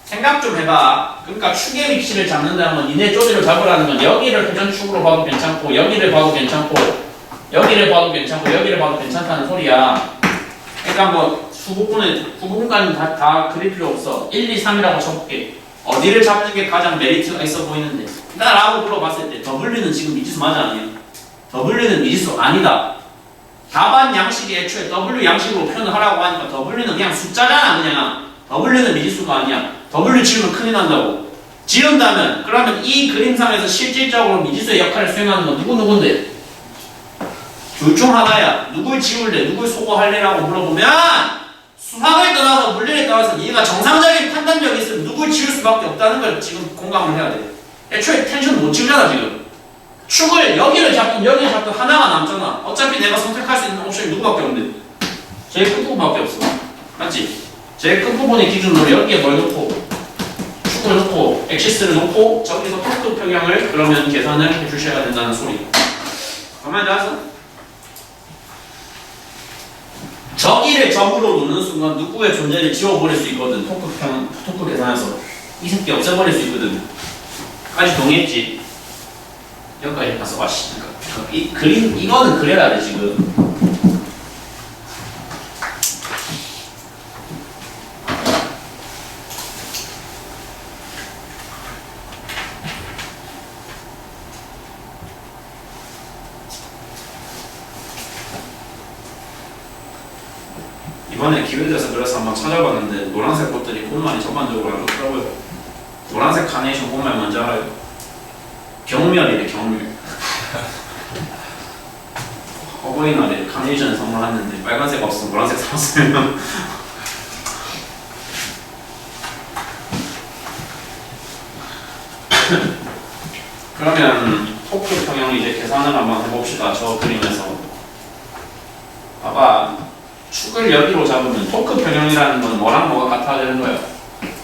생각 좀 해봐. 그러니까 축의 위치를 잡는다는 건 니네 쪼대로 잡으라는 건 여기를 회전축으로 봐도 괜찮고 여기를 봐도 괜찮고 여기를 봐도 괜찮고 여기를 봐도 괜찮다는 소리야. 그러니까 뭐 후부분까지는 다 그릴 필요 없어. 1, 2, 3이라고 쳐볼게. 어디를 잡는 게 가장 메리트가 있어 보이는데 라고 물어봤을 때 W는 지금 미지수 맞아 아니야? W는 미지수 아니다. 답안 양식이 애초에 W 양식으로 표현을 하라고 하니까 W는 그냥 숫자잖아. 그냥 W는 미지수가 아니야. W 지우면 큰일 난다고. 지운다면 그러면 이 그림상에서 실질적으로 미지수의 역할을 수행하는 건 누군데? 둘 중 하나야. 누굴 지울래? 누굴 소거할래라고 물어보면 수학을 떠나서 물리를 떠나서 얘가 정상적인 판단력이 있으면 누굴 지울 수밖에 없다는 걸 지금 공감을 해야 돼. 애초에 텐션 못 지우잖아 지금. 축을 여기를 잡든 여기를 잡든 하나가 남잖아. 어차피 내가 선택할 수 있는 옵션이 누구밖에 없는데 제일 끝부분밖에 없어. 맞지? 제일 끝부분의 기준으로 여기에 뭘 놓고 축을 놓고 엑시스를 놓고 저기서 토크 평형을 그러면 계산을 해주셔야 된다는 소리. 가만히 나와서 저기를 점으로 놓는 순간 누구의 존재를 지워버릴 수 있거든. 토크 계산해서 이 새끼 없애버릴 수 있거든. 까지 동의했지? 여기까지 가서 와씨. 이 그림 이거는 그려야 돼 지금. 이번에 기회돼서 그래서 한번 찾아봤는데 노란색 꽃들이 꽃말이 전반적으로 안 좋더라고요. 노란색 카네이션 꽃말 뭔지 알아요? 경멸이래 경멸. 어버이날에 카네이션을 선물했는데 빨간색 없으면 노란색 사왔으면 그러면 토크 평형 이제 계산을 한번 해봅시다. 저 그림에서 봐봐. 축을 여기로 잡으면 토크 평형이라는 건 뭐랑 뭐가 같아야 되는 거야?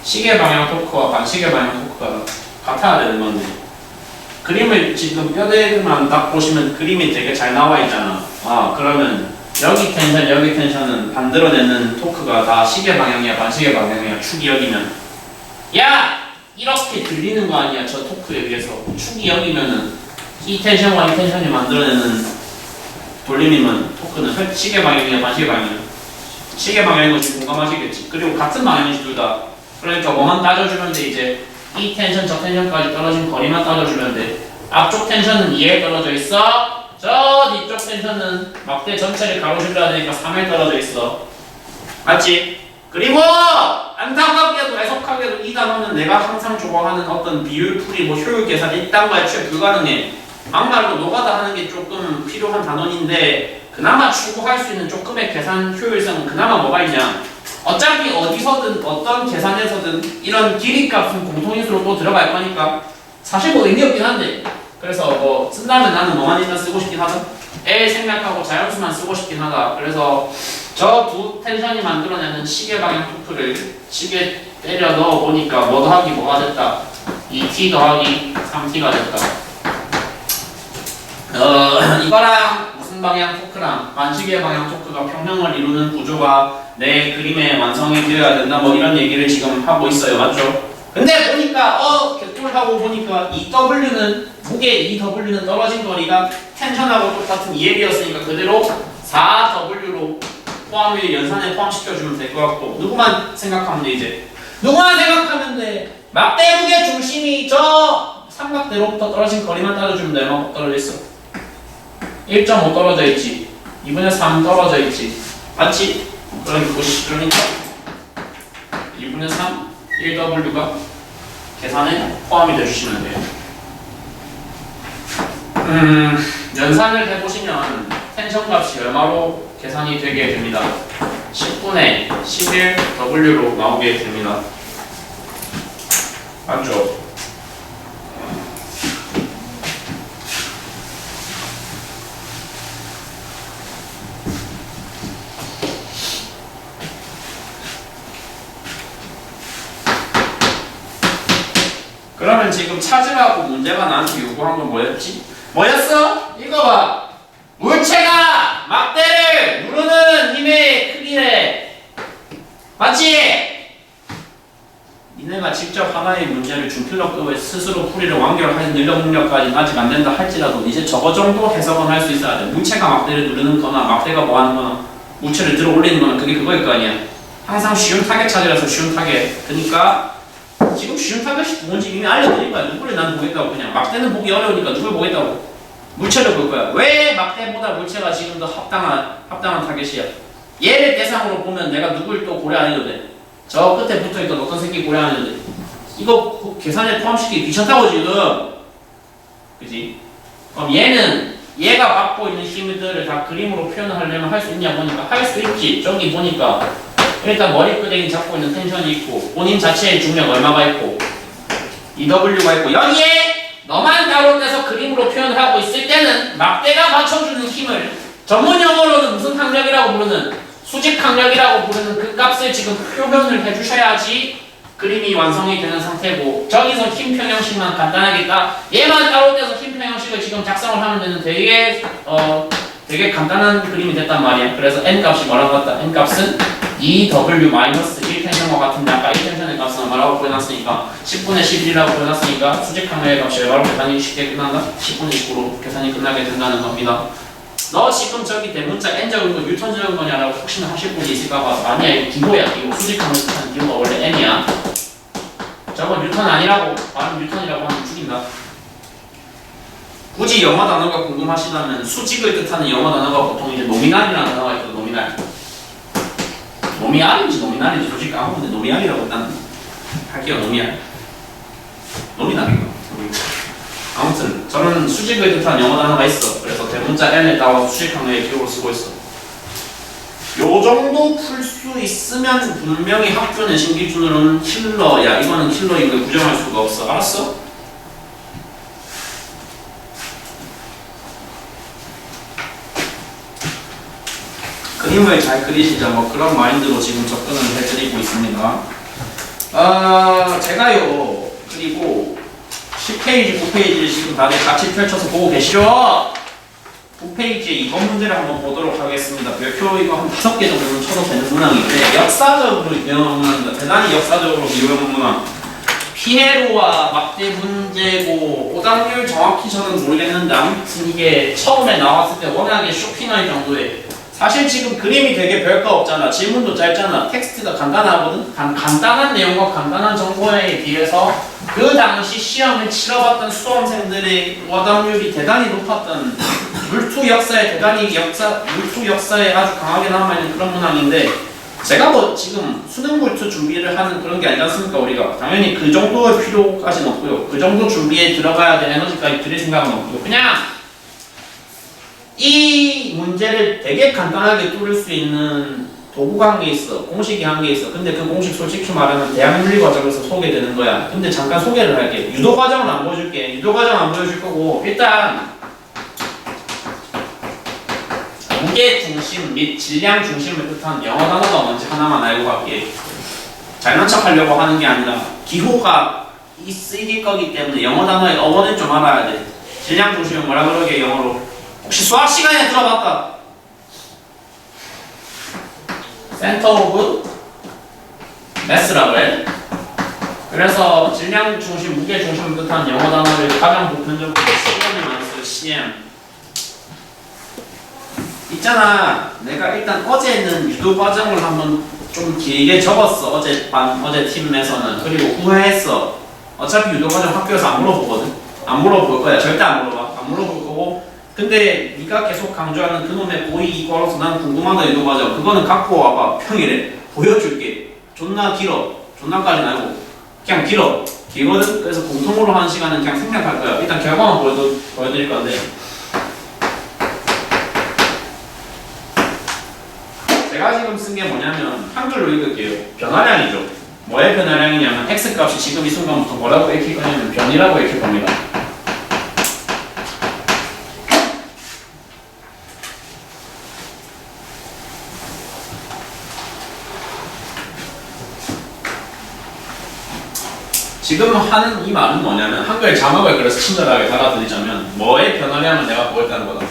시계 방향 토크와 반시계 방향 토크가 같아야 되는 건데 그림을 지금 뼈대만 딱 보시면 그림이 되게 잘 나와 있잖아. 그러면 여기 텐션, 여기 텐션은 만들어내는 토크가 다 시계 방향이야, 반시계 방향이야, 축이 여기면. 야! 이렇게 들리는 거 아니야, 저 토크에 비해서. 축이 여기면은 이 텐션과 이 텐션이 만들어내는 돌림이면 토크는 시계 방향이야, 반시계 방향이야. 시계 방향인 거 지금 공감하시겠지. 그리고 같은 방향이지, 둘 다. 그러니까 뭐만 따져주면 돼, 이제. 이 텐션, 저 텐션까지 떨어진 거리만 따져주면 돼. 앞쪽 텐션은 2에 떨어져 있어. 저 뒤쪽 텐션은 막대 전체를 가로질러야 되니까 3에 떨어져 있어. 맞지? 그리고 안타깝게도 애석하게도 이 단어는 내가 항상 좋아하는 어떤 비율풀이 뭐 효율 계산 이딴 거에 취해 불가능해. 막말로 노가다 하는 게 조금 필요한 단원인데 그나마 추구할 수 있는 조금의 계산 효율성은 그나마 뭐가 있냐? 어차피 어디서든 어떤 계산에서든 이런 길이값은 공통인수로 또 들어갈 거니까 사실 뭐 의미 없긴 한데 그래서 뭐 쓴다면 나는 뭐만 일단 쓰고 싶긴 하다. L 생략하고 자연수만 쓰고 싶긴 하다. 그래서 저 두 텐션이 만들어내는 시계 방향 토크를 시계 때려 넣어 보니까 뭐 더하기 뭐가 됐다. 2t 더하기 3t가 됐다. 이거랑 무슨 방향 토크랑 반시계 방향 토크가 평형을 이루는 구조가 내 그림의 완성이 되어야 된다. 뭐 이런 얘기를 지금 하고 있어요. 맞죠? 근데 보니까 개꿀하고 보니까 EW는 무게 EW는 떨어진 거리가 텐션하고 똑같은 2L이었으니까 그대로 4W로 포함을 연산에 포함시켜주면 될 것 같고 누구만 생각하면 돼 이제 누구만 생각하면 돼 막대 무게 중심이 저 삼각대로부터 떨어진 거리만 따져주면 돼. 얼마큼 떨어져 있어? 1.5 떨어져 있지 2분의 3 떨어져 있지 맞지? 그러니까 2분의 3 1W가 계산에 포함이 되주시면 돼요. 연산을 해보시면 텐션 값이 얼마로 계산이 되게 됩니다. 10분의 11W로 나오게 됩니다. 맞죠? 그러면 지금 찾으라고 문제가 나한테 요구한 건 뭐였지? 뭐였어? 읽어봐. 물체가 막대를 누르는 힘의 크기래. 맞지? 니네가 직접 하나의 문제를 준필력급에 스스로 풀이를 완결하는 능력까지는 아직 안 된다 할지라도 이제 저거 정도 해석은 할 수 있어야 돼. 물체가 막대를 누르는 거나 막대가 뭐 하는 거나 물체를 들어 올리는 거나 그게 그거일 거 아니야. 항상 쉬운 타겟 찾으라서 쉬운 타겟. 그러니까 지금 쉬운 타겟이 뭔지 이미 알려드린 거야. 누구를 난 보겠다고. 그냥 막대는 보기 어려우니까 누굴 보겠다고. 물체를 볼 거야. 왜 막대보다 물체가 지금 더 합당한 타겟이야? 얘를 대상으로 보면 내가 누굴 또 고려 안 해도 돼. 저 끝에 붙어있던 어떤 새끼 고려 안 해도 돼. 이거 계산에 포함시키기 귀찮다고 지금. 그지? 그럼 얘가 받고 있는 힘들을 다 그림으로 표현을 하려면 할 수 있냐 보니까 할 수 있지. 저기 보니까 일단 머리끄댕이 잡고 있는 텐션이 있고 본인 자체의 중력 얼마가 있고 EW가 있고 여기에 너만 따로 떼서 그림으로 표현을 하고 있을 때는 막대가 맞춰주는 힘을 전문 용어로는 무슨 항력이라고 부르는 수직 항력이라고 부르는 그 값을 지금 표현을 해주셔야지 그림이 완성이 되는 상태고 저기서 힘 평형식만 간단하게 딱 얘만 따로 떼서 힘 평형식을 지금 작성을 하면 되는 되게 간단한 그림이 됐단 말이야. 그래서 N값이 뭐라고 했다? N값은 2W-1 텐션과 같은데 아까 1 텐션의 값은 얼마라고 구해놨으니까 10분의 11이라고 구해놨으니까 수직 항력의 값이 얼마로 계산이 쉽게 끝난다? 10분의 19로 계산이 끝나게 된다는 겁니다. 너 지금 저기 대문자 N 적은 거 뉴턴 적은 거냐라고 혹시나 하실 분이 있을까봐 아니야 이거 기호야. 이거 수직 항력 뜻하는 기호가 원래 N이야. 저건 뉴턴 아니라고 말은 뉴턴이라고 하면 죽인다. 굳이 영어 단어가 궁금하시다면 수직을 뜻하는 영어 단어가 보통 이제 노미날이라는 단어가 있거든. 노미날. 노미알인지 노미날인지 솔직히 까먹었는데 노미알이라고 일단 할게요. 노미날인가? 아무튼 저는 수직을 뜻하는 영어 단어가 있어. 그래서 대문자 N에 따와 수직 항력의 기호로 쓰고 있어. 요 정도 풀 수 있으면 분명히 학교 내신 기준으로는 킬러야. 이거는 킬러인 걸 부정할 수가 없어. 알았어? 그림을 잘 그리시자 뭐 그런 마인드로 지금 접근을 해드리고 있습니다. 제가요 그리고 10페이지, 9페이지를 지금 다들 같이 펼쳐서 보고 계시죠? 9페이지에 이번 문제를 한번 보도록 하겠습니다. 별표 이거 한 5개 정도는 쳐도 되는 문항인데 역사적으로 유명한 문항입니다. 대단히 역사적으로 유명한 문항. 피에로와 막대 문제고 오답률 정확히 저는 모르겠는데 아무튼 이게 처음에 나왔을 때 워낙에 쇼킹할 정도에 사실 지금 그림이 되게 별거 없잖아. 질문도 짧잖아. 텍스트가 간단하거든. 간단한 내용과 간단한 정보에 비해서 그 당시 시험을 치러봤던 수험생들의 오답률이 대단히 높았던 물투 역사에 물투 역사에 아주 강하게 남아있는 그런 문항인데 제가 뭐 지금 수능 물투 준비를 하는 그런 게 아니지 않습니까? 우리가 당연히 그 정도의 필요까지는 없고요. 그 정도 준비에 들어가야 될 에너지까지 들일 생각은 없고요. 그냥 이 문제를 되게 간단하게 뚫을 수 있는 도구가 한 개 있어. 공식이 한 개 있어. 근데 그 공식 솔직히 말하면 대학물리과정에서 소개되는 거야. 근데 잠깐 소개를 할게. 유도과정은 안 보여줄게. 유도과정 안 보여줄 거고 일단 무게 중심 및 질량 중심을 뜻한 영어 단어가 뭔지 하나만 알고 갈게. 잘난 척 하려고 하는 게 아니라 기호가 쓰일 거기 때문에 영어 단어의 어원을 좀 알아야 돼. 질량 중심은 뭐라 그러게 영어로? 혹시 수학 시간에 들어봤다? 센터 오브 매스라고 해. 그래서 질량 중심, 무게 중심을 뜻한 영어 단어를 가장 보편적으로 CM을 많이 써요. CM. 있잖아. 내가 일단 어제는 유도 과정을 한번 좀 길게 적었어. 어제 팀에서는. 그리고 후회했어. 어차피 유도 과정 학교에서 안 물어보거든. 안 물어볼 거야. 절대 안 물어봐. 안 물어볼 거고. 근데 네가 계속 강조하는 그놈의 고의 이과로서 난 궁금한 거 유도 과정. 그거는 갖고 와봐. 평일에 보여줄게. 존나 길어. 존나까지는 아니고 그냥 길어. 길거든. 그래서 공통으로 하는 시간은 그냥 생략할 거야. 일단 결과만 보여드릴 건데. 제가 지금 쓴 게 뭐냐면 한글로 읽을게요. 변화량이죠. 뭐의 변화량이냐면 x값이 지금 이 순간부터 뭐라고 읽힐 거냐면 변이라고 읽힐 겁니다. 지금 하는 이 말은 뭐냐면 한글 자막을 그래서 친절하게 달아드리자면 뭐의 변화량을 내가 보였다는 거다.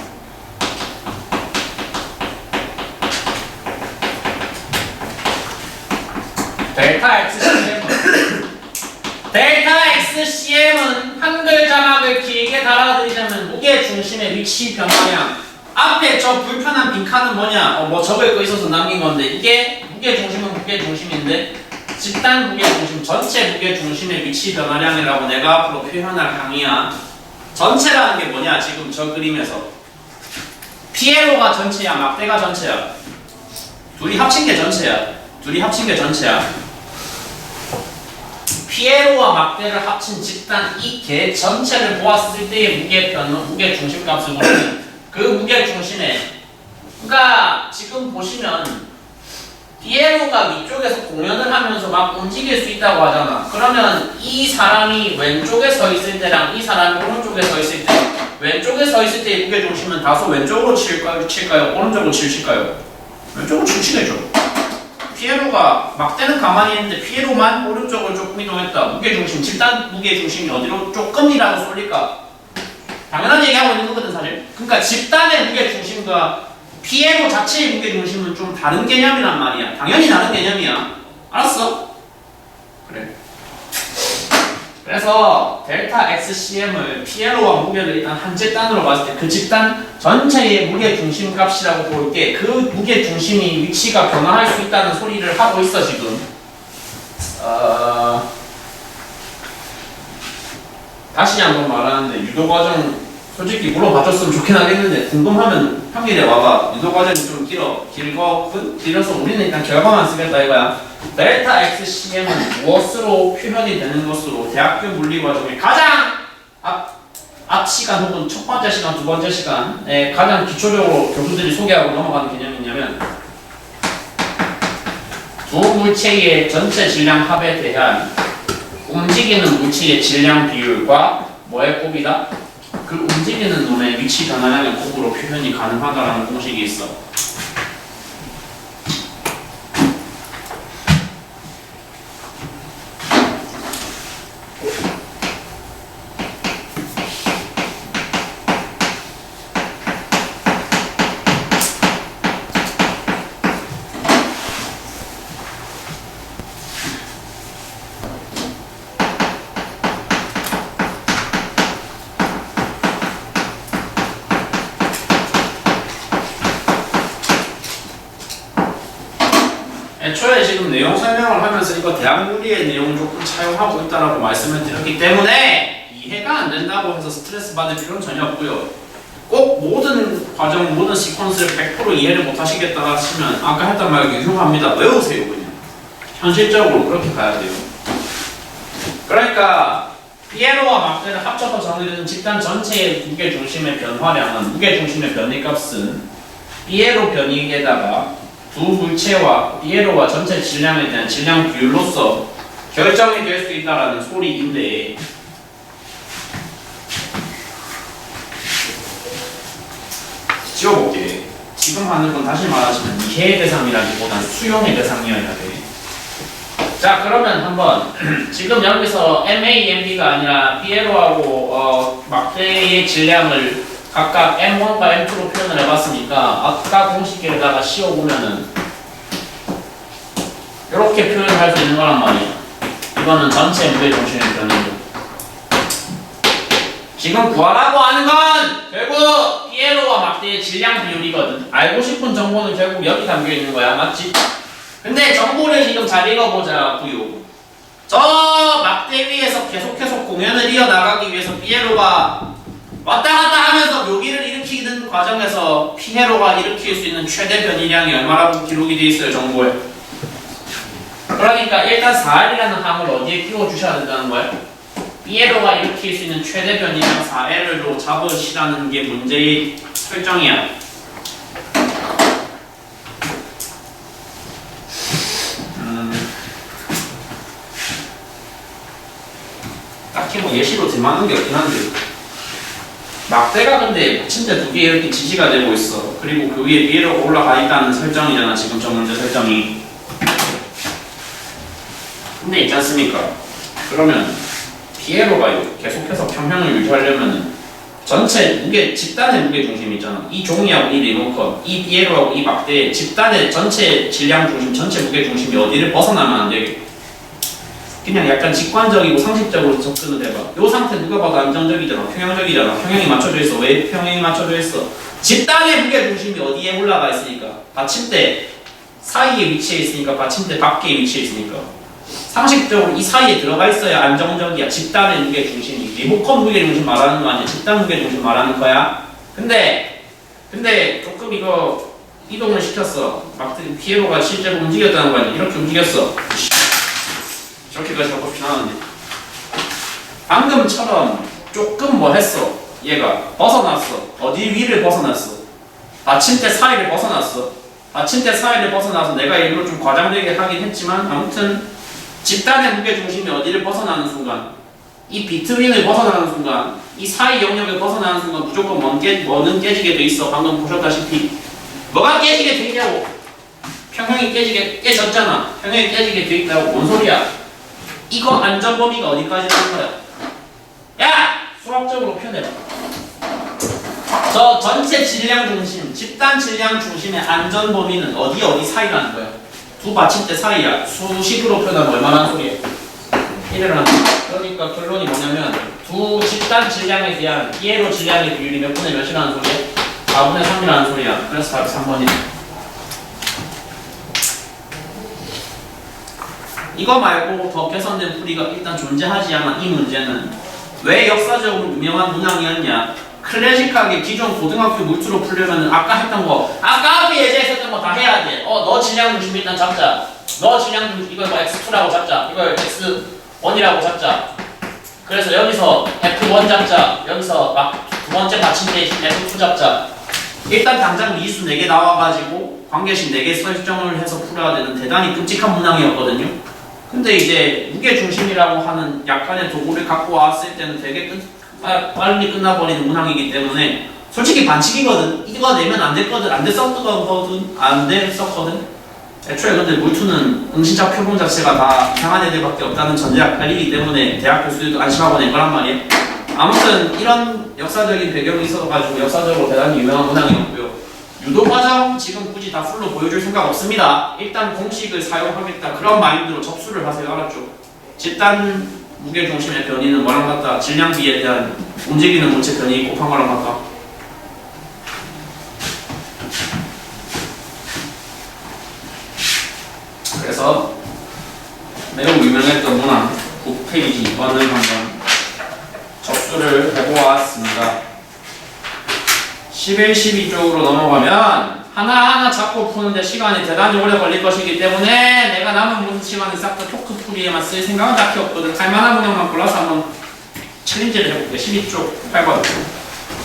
델타 XCM은 한글 자막을 길게 달아드리자면 무게 중심의 위치 변화량. 앞에 저 불편한 빈칸은 뭐냐? 뭐 적을 거 있어서 남긴 건데 이게 무게 중심은 무게 중심인데 집단 무게 중심, 전체 무게 중심의 위치 변화량이라고 내가 앞으로 표현할 항이야. 전체라는 게 뭐냐? 지금 저 그림에서 피에로가 전체야, 막대가 전체야. 둘이 합친 게 전체야. 피에로와 막대를 합친 집단 이 개 전체를 보았을 때의 무게 중심 값을 보면 그 무게 중심에 그러니까 지금 보시면 피에로가 위쪽에서 공연을 하면서 막 움직일 수 있다고 하잖아. 그러면 이 사람이 왼쪽에 서 있을 때랑 이 사람이 오른쪽에 서 있을 때 왼쪽에 서 있을 때의 무게 중심은 다소 왼쪽으로 칠까요? 오른쪽으로 칠까요? 왼쪽으로 치겠죠. 피에로가 막대는 가만히 있는데 피에로만 오른쪽을 조금 이동했다. 무게중심, 집단 무게중심이 어디로 조금이라도 쏠릴까? 당연한 얘기하고 있는 거거든 사실. 그러니까 집단의 무게중심과 피에로 자체의 무게중심은 좀 다른 개념이란 말이야. 당연히 다른 개념이야. 알았어? 그래. 그래서 델타 XCM을 피에로와 무게를 일단 한 집단으로 봤을 때 그 집단 전체의 무게중심 값이라고 볼게. 그 무게중심이 위치가 변화할 수 있다는 소리를 하고 있어 지금. 다시 한번 말하는데 유도과정 솔직히 물어봐줬으면 좋긴 하겠는데 궁금하면 평일에 와봐. 유도과정이 좀 길어서 우리는 일단 결과만 쓰겠다 이거야. 델타 XCM은 무엇으로 표현이 되는 것으로 대학교 물리과정의 가장 앞 시간 혹은 첫 번째 시간, 두 번째 시간에 가장 기초적으로 교수들이 소개하고 넘어가는 개념이 있냐면 두 물체의 전체 질량 합에 대한 움직이는 물체의 질량 비율과 뭐의 곱이다? 그 움직이는 놈의 위치 변화량의 곱으로 표현이 가능하다라는 공식이 있어. 애초에 지금 내용 설명을 하면서 이거 대학윤리의 내용 조금 차용하고 있다라고 말씀을 드렸기 때문에 이해가 안 된다고 해서 스트레스 받을 필요는 전혀 없고요. 꼭 모든 과정, 모든 시퀀스를 100% 이해를 못 하시겠다 하시면 아까 했던 말 유효합니다. 외우세요 그냥. 현실적으로 그렇게 가야 돼요. 그러니까 피에로와 막대를 합쳐서 정의되는 집단 전체의 무게 중심의 변화량은 무게 중심의 변이값은 피에로 변이에다가 두 물체와 피에로와 전체 질량에 대한 질량 비율로서 결정이 될 수 있다라는 소리인데 지워볼게. 지금 하는 건 다시 말하시면 이해의 대상이라기보단 수용의 대상이어야 돼. 자 그러면 한번 지금 여기서 MAMB가 아니라 피에로하고 막대의 질량을 각각 M1과 M2로 표현을 해봤으니까 아까 공식에다가 씌워보면은 이렇게 표현할 수 있는 거란 말이야. 이거는 전체 무게중심의 변이고 지금 구하라고 하는 건 결국 피에로와 막대의 질량 비율이거든. 알고 싶은 정보는 결국 여기 담겨있는 거야. 맞지? 근데 정보를 지금 잘 읽어보자고요. 저 막대 위에서 계속 공연을 이어나가기 위해서 피에로가 왔다 갔다 하면서 묘기를 일으키는 과정에서 피에로가 일으킬 수 있는 최대 변이량이 얼마라고 기록이 되어 있어요, 정보에. 그러니까 일단 4L이라는 함을 어디에 끼워주셔야 된다는 거예요? 피에로가 일으킬 수 있는 최대 변이량 4L로 잡으시라는 게 문제의 설정이야. 딱히 뭐 예시로 들만한 게 없긴 한데 막대가 근데 침대 두 개 이렇게 지지가 되고 있어. 그리고 그 위에 피에로가 올라가 있다는 설정이잖아. 지금 저 문제 설정이. 근데 있지 않습니까? 그러면 피에로가 계속해서 평형을 유지하려면 전체 무게, 집단의 무게 중심이 있잖아. 이 종이하고 이 리모컨, 이 피에로하고 이 막대의 집단의 전체 질량 중심, 전체 무게 중심이 어디를 벗어나면 안 되게. 그냥 약간 직관적이고 상식적으로 접근을 해봐. 이 상태 누가 봐도 안정적이잖아. 평형적이잖아. 평형이 맞춰져 있어. 왜 평형이 맞춰져 있어? 집단의 무게 중심이 어디에 올라가 있으니까. 받침대 사이에 위치해 있으니까. 받침대 밖에 위치해 있으니까. 상식적으로 이 사이에 들어가 있어야 안정적이야. 집단의 무게 중심이. 리모컨 무게 중심 말하는 거 아니야. 집단 무게 중심 말하는 거야. 근데 조금 이거 이동을 시켰어. 막 피에로가 실제로 움직였다는 거 아니야. 이렇게 움직였어. 저렇게까지 갖고 피나는데 방금처럼 조금 뭐 했어. 얘가 벗어났어. 어디 위를 벗어났어. 받침대 사이를 벗어났어. 받침대 사이를 벗어나서 내가 일부러 좀 과장되게 하긴 했지만 아무튼 집단의 무게중심이 어디를 벗어나는 순간 이 비트윈을 벗어나는 순간 이 사이 영역을 벗어나는 순간 무조건 뭐는 깨지게 돼 있어. 방금 보셨다시피 뭐가 깨지게 돼 있냐고. 평형이 깨졌잖아. 평형이 깨지게 돼 있다고. 뭔 소리야. 이거 안전 범위가 어디까지 되는 거야? 야! 수학적으로 표현해봐. 저 전체 질량 중심, 집단 질량 중심의 안전 범위는 어디 사이라는 거야? 두 받침대 사이야. 수식으로 표현하면 얼마나 소리야? 1이라는 그러니까 결론이 뭐냐면 두 집단 질량에 대한 피에로 질량의 비율이 몇 분의 몇이라는 소리야? 4분의 3이라는 소리야. 그래서 답이 3번이야. 이거 말고 더 개선된 풀이가 일단 존재하지 않은 이 문제는 왜 역사적으로 유명한 문항이었냐? 클래식하게 기존 고등학교 물투로 풀려면 아까 했던 거, 아까 앞에 예제했었던 거 다 해야 돼. 너 질량 중심 일단 잡자. 너 질량 중심 이걸 뭐 X2라고 잡자. 이걸 X1이라고 잡자. 그래서 여기서 F1 잡자. 여기서 막 두 번째 받침대 F2 잡자. 일단 당장 미수 4개 나와가지고 관계식 4개 설정을 해서 풀어야 되는 대단히 끔찍한 문항이었거든요. 근데 이제 무게중심이라고 하는 약간의 도구를 갖고 왔을 때는 되게 빨리 끝나버리는 문항이기 때문에 솔직히 반칙이거든. 이거 내면 안 됐거든. 안 됐었거든. 애초에 근데 물투는 응시자 표본 자체가 다 이상한 애들밖에 없다는 전제가 깔리기 때문에 대학 교수들도 안심하고 낸 거란 말이에요. 아무튼 이런 역사적인 배경이 있어가지고 역사적으로 대단히 유명한 문항이었고요. 유도과정 지금 굳이 다 풀로 보여줄 생각 없습니다. 일단 공식을 사용하겠다 그런 마인드로 접수를 하세요. 알았죠? 집단 무게중심의 변이는 뭐랑 같다? 질량비에 대한 움직이는 물체 변이 곱한 거랑 같다. 그래. 했던 문항 9페이지 2번을 한번 접수를 해보았습니다. 11, 12쪽으로 넘어가면 하나하나 잡고 푸는데 시간이 대단히 오래 걸릴 것이기 때문에 내가 남은 모든 시간을 싹 다 토크풀이에만 쓸 생각은 딱히 없거든. 할만한 문항만 골라서 한번 챌린지를 해볼게. 12쪽 8번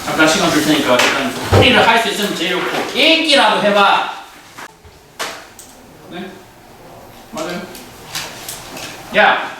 잠깐 시간 줄 테니까 일단 풀이를 할 수 있으면 제일 좋고 읽기라도 해봐. 네? 맞아요. 야!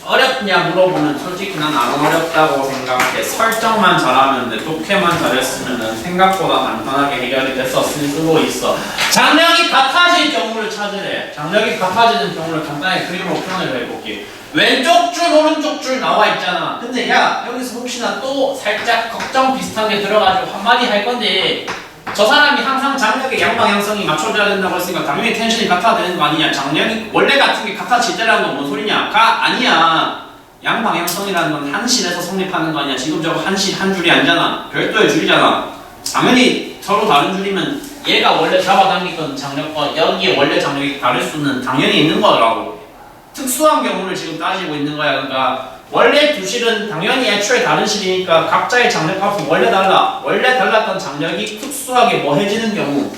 어렵냐 물어보면 솔직히 난 안 어렵다고 생각해. 설정만 잘하면 돼. 독해만 잘했으면 생각보다 간단하게 해결이 됐었을 수도 있어. 장력이 같아질 경우를 찾으래. 장력이 같아지는 경우를 간단하게 그림으로 표현을 해볼게. 왼쪽 줄 오른쪽 줄 나와 있잖아. 근데 야 여기서 혹시나 또 살짝 걱정 비슷하게 들어가지고 한마디 할 건데 저 사람이 항상 장력의 양방향성이 맞춰져야 된다고 했으니까 당연히 텐션이 같아야 되는 거 아니냐. 장력이 원래 같은 게 같아질 때라는 건 뭔 소리냐. 아니야. 양방향성이라는 건 한 실에서 성립하는 거 아니야. 지금 저거 한 실 한 줄이 아니잖아. 별도의 줄이잖아. 당연히 서로 다른 줄이면 얘가 원래 잡아당기던 장력과 여기에 원래 장력이 다를 수는 당연히 있는 거라고. 특수한 경우를 지금 따지고 있는 거야. 그러니까 원래 두 실은 당연히 애초에 다른 실이니까 각자의 장력값은 원래 달라. 원래 달랐던 장력이 특수하게 뭐해지는 경우,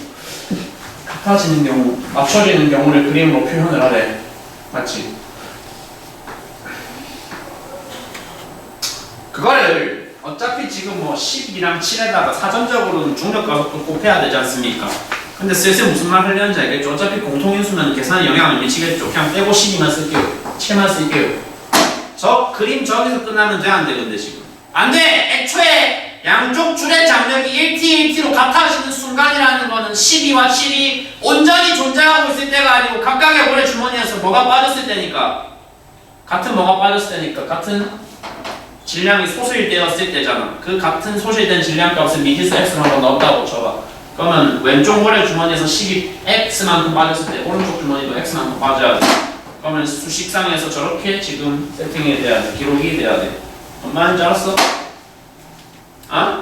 같아지는 경우, 맞춰지는 경우를 그림으로 표현을 하래. 맞지? 그거를 어차피 지금 뭐 12랑 7에다가 사전적으로는 중력가속도 곱해야 되지 않습니까? 근데 슬슬 무슨 말 하려는지 알겠죠? 어차피 공통인수면 계산에 영향을 미치겠죠? 그냥 빼고 12만 쓸게요. 7만 쓸게요. 저 그림 저기서 끝나면 돼? 안 돼? 근데 지금 안 돼! 애초에 양쪽 줄의 장력이 1t, 1t로 같아지는 순간이라는 거는 12와 7이 온전히 존재하고 있을 때가 아니고 각각의 모래 주머니에서 뭐가 빠졌을 때니까 같은 뭐가 빠졌을 때니까 같은 질량이 소실되었을 때잖아. 그 같은 소실된 질량값을 미지수 x로 한번 넣었다고 쳐봐. 그러면 왼쪽 모래 주머니에서 12 x만큼 빠졌을 때 오른쪽 주머니도 x만큼 빠져야 돼. 그러면 수식상에서 저렇게 지금 세팅이 돼야 돼. 기록이 돼야 돼. 뭔 말인지 알았어? 아?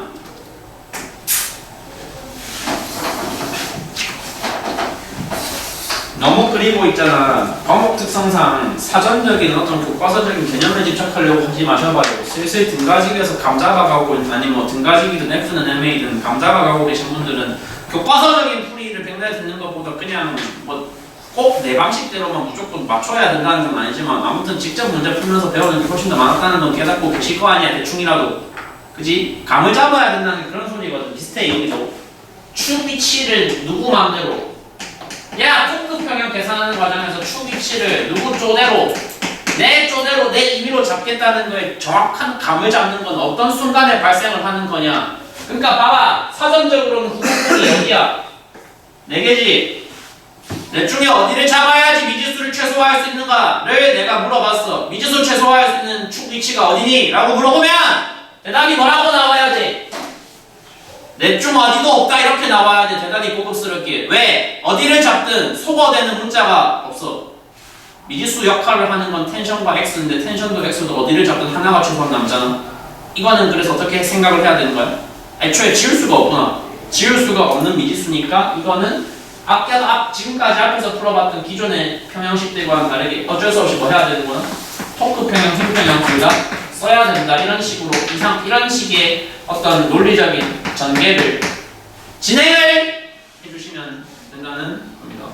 너무 그리고 있잖아. 과목 특성상 사전적인 어떤 교과서적인 개념에 집착하려고 하지 마셔봐요. 슬슬 등가지기에서 감 잡아가고 아니 뭐 등가지기든 F는 MA든 감 잡아가고 계신 분들은 교과서적인 풀이를 백날 듣는 것보다 그냥 뭐 꼭 내 방식대로만 무조건 맞춰야 된다는 건 아니지만 아무튼 직접 문제 풀면서 배우는 게 훨씬 더 많았다는 건 깨닫고 계실 거 아니야. 대충이라도. 그지? 감을 잡아야 된다는 게 그런 소리거든. 비슷해 여기도. 축 위치를 누구 맘대로 야 토크 평형 계산하는 과정에서 축 위치를 누구 쪼대로 내 쪼대로 내 임의로 잡겠다는 거에 정확한 감을 잡는 건 어떤 순간에 발생을 하는 거냐. 그러니까 봐봐. 사전적으로는 후보군이 여기야. 4개지? 넷 중에 어디를 잡아야지 미지수를 최소화할 수 있는가를 내가 물어봤어. 미지수 최소화할 수 있는 축 위치가 어디니? 라고 물어보면 대답이 뭐라고 나와야지? 넷 중 어디도 없다 이렇게 나와야 돼. 대단히 고급스럽게. 왜? 어디를 잡든 소거되는 문자가 없어. 미지수 역할을 하는 건 텐션과 x인데 텐션도 x도 어디를 잡든 하나가 최소한 남잖아. 이거는 그래서 어떻게 생각을 해야 되는 거야? 애초에 지울 수가 없구나. 지울 수가 없는 미지수니까 이거는 지금까지 앞에서 풀어봤던 기존의 평형식들과는 다르게 어쩔 수 없이 뭐 해야 되는구나? 토크 평형, 힘 평형 둘 다 써야 된다. 이런 식으로 이런 식의 어떤 논리적인 전개를 진행을 해주시면 된다는 겁니다.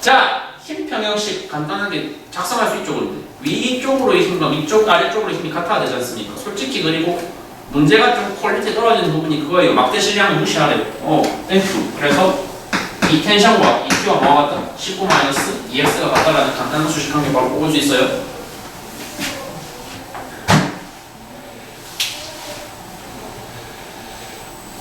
자, 힘 평형식 간단하게 작성할 수 있죠. 근데 위쪽으로 힘과 위쪽 아래쪽으로 힘이 같아야 되지 않습니까? 솔직히 그리고 문제가 좀 퀄리티 떨어지는 부분이 그거예요. 막대 실량을 무시하래요. 땡큐. 그래서 이 텐션과 이 Q가 뭐가 같다? 19-2x가 같다라는 간단한 수식 한 개 바로 뽑을 수 있어요.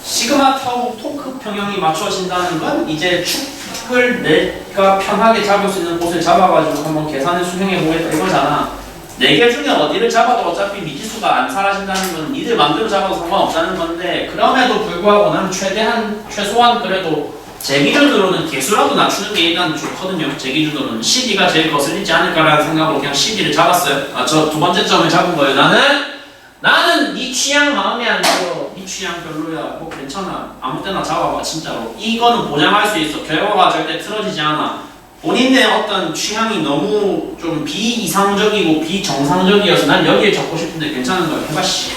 시그마 타우 토크 평형이 맞춰진다는 건 이제 축을 내가 편하게 잡을 수 있는 곳을 잡아가지고 한번 계산을 수행해 보겠다 이거잖아. 4개 중에 어디를 잡아도 어차피 미지수가 안 사라진다는 건 니들 맘대로 잡아도 상관없다는 건데 그럼에도 불구하고 난 최소한 그래도 제 기준으로는 개수라도 낮추는 게 일단 좋거든요. 제 기준으로는 12가 제일 거슬리지 않을까라는 생각으로 그냥 12를 잡았어요. 저 두 번째 점을 잡은 거예요. 나는 나는 네 취향 마음에 안 들어. 네 취향 별로야. 뭐 괜찮아. 아무 때나 잡아봐 진짜로. 이거는 보장할 수 있어. 결과가 절대 틀어지지 않아. 본인의 어떤 취향이 너무 좀 비이상적이고 비정상적이어서 난 여기에 적고 싶은데 괜찮은 거야. 해봐 씨.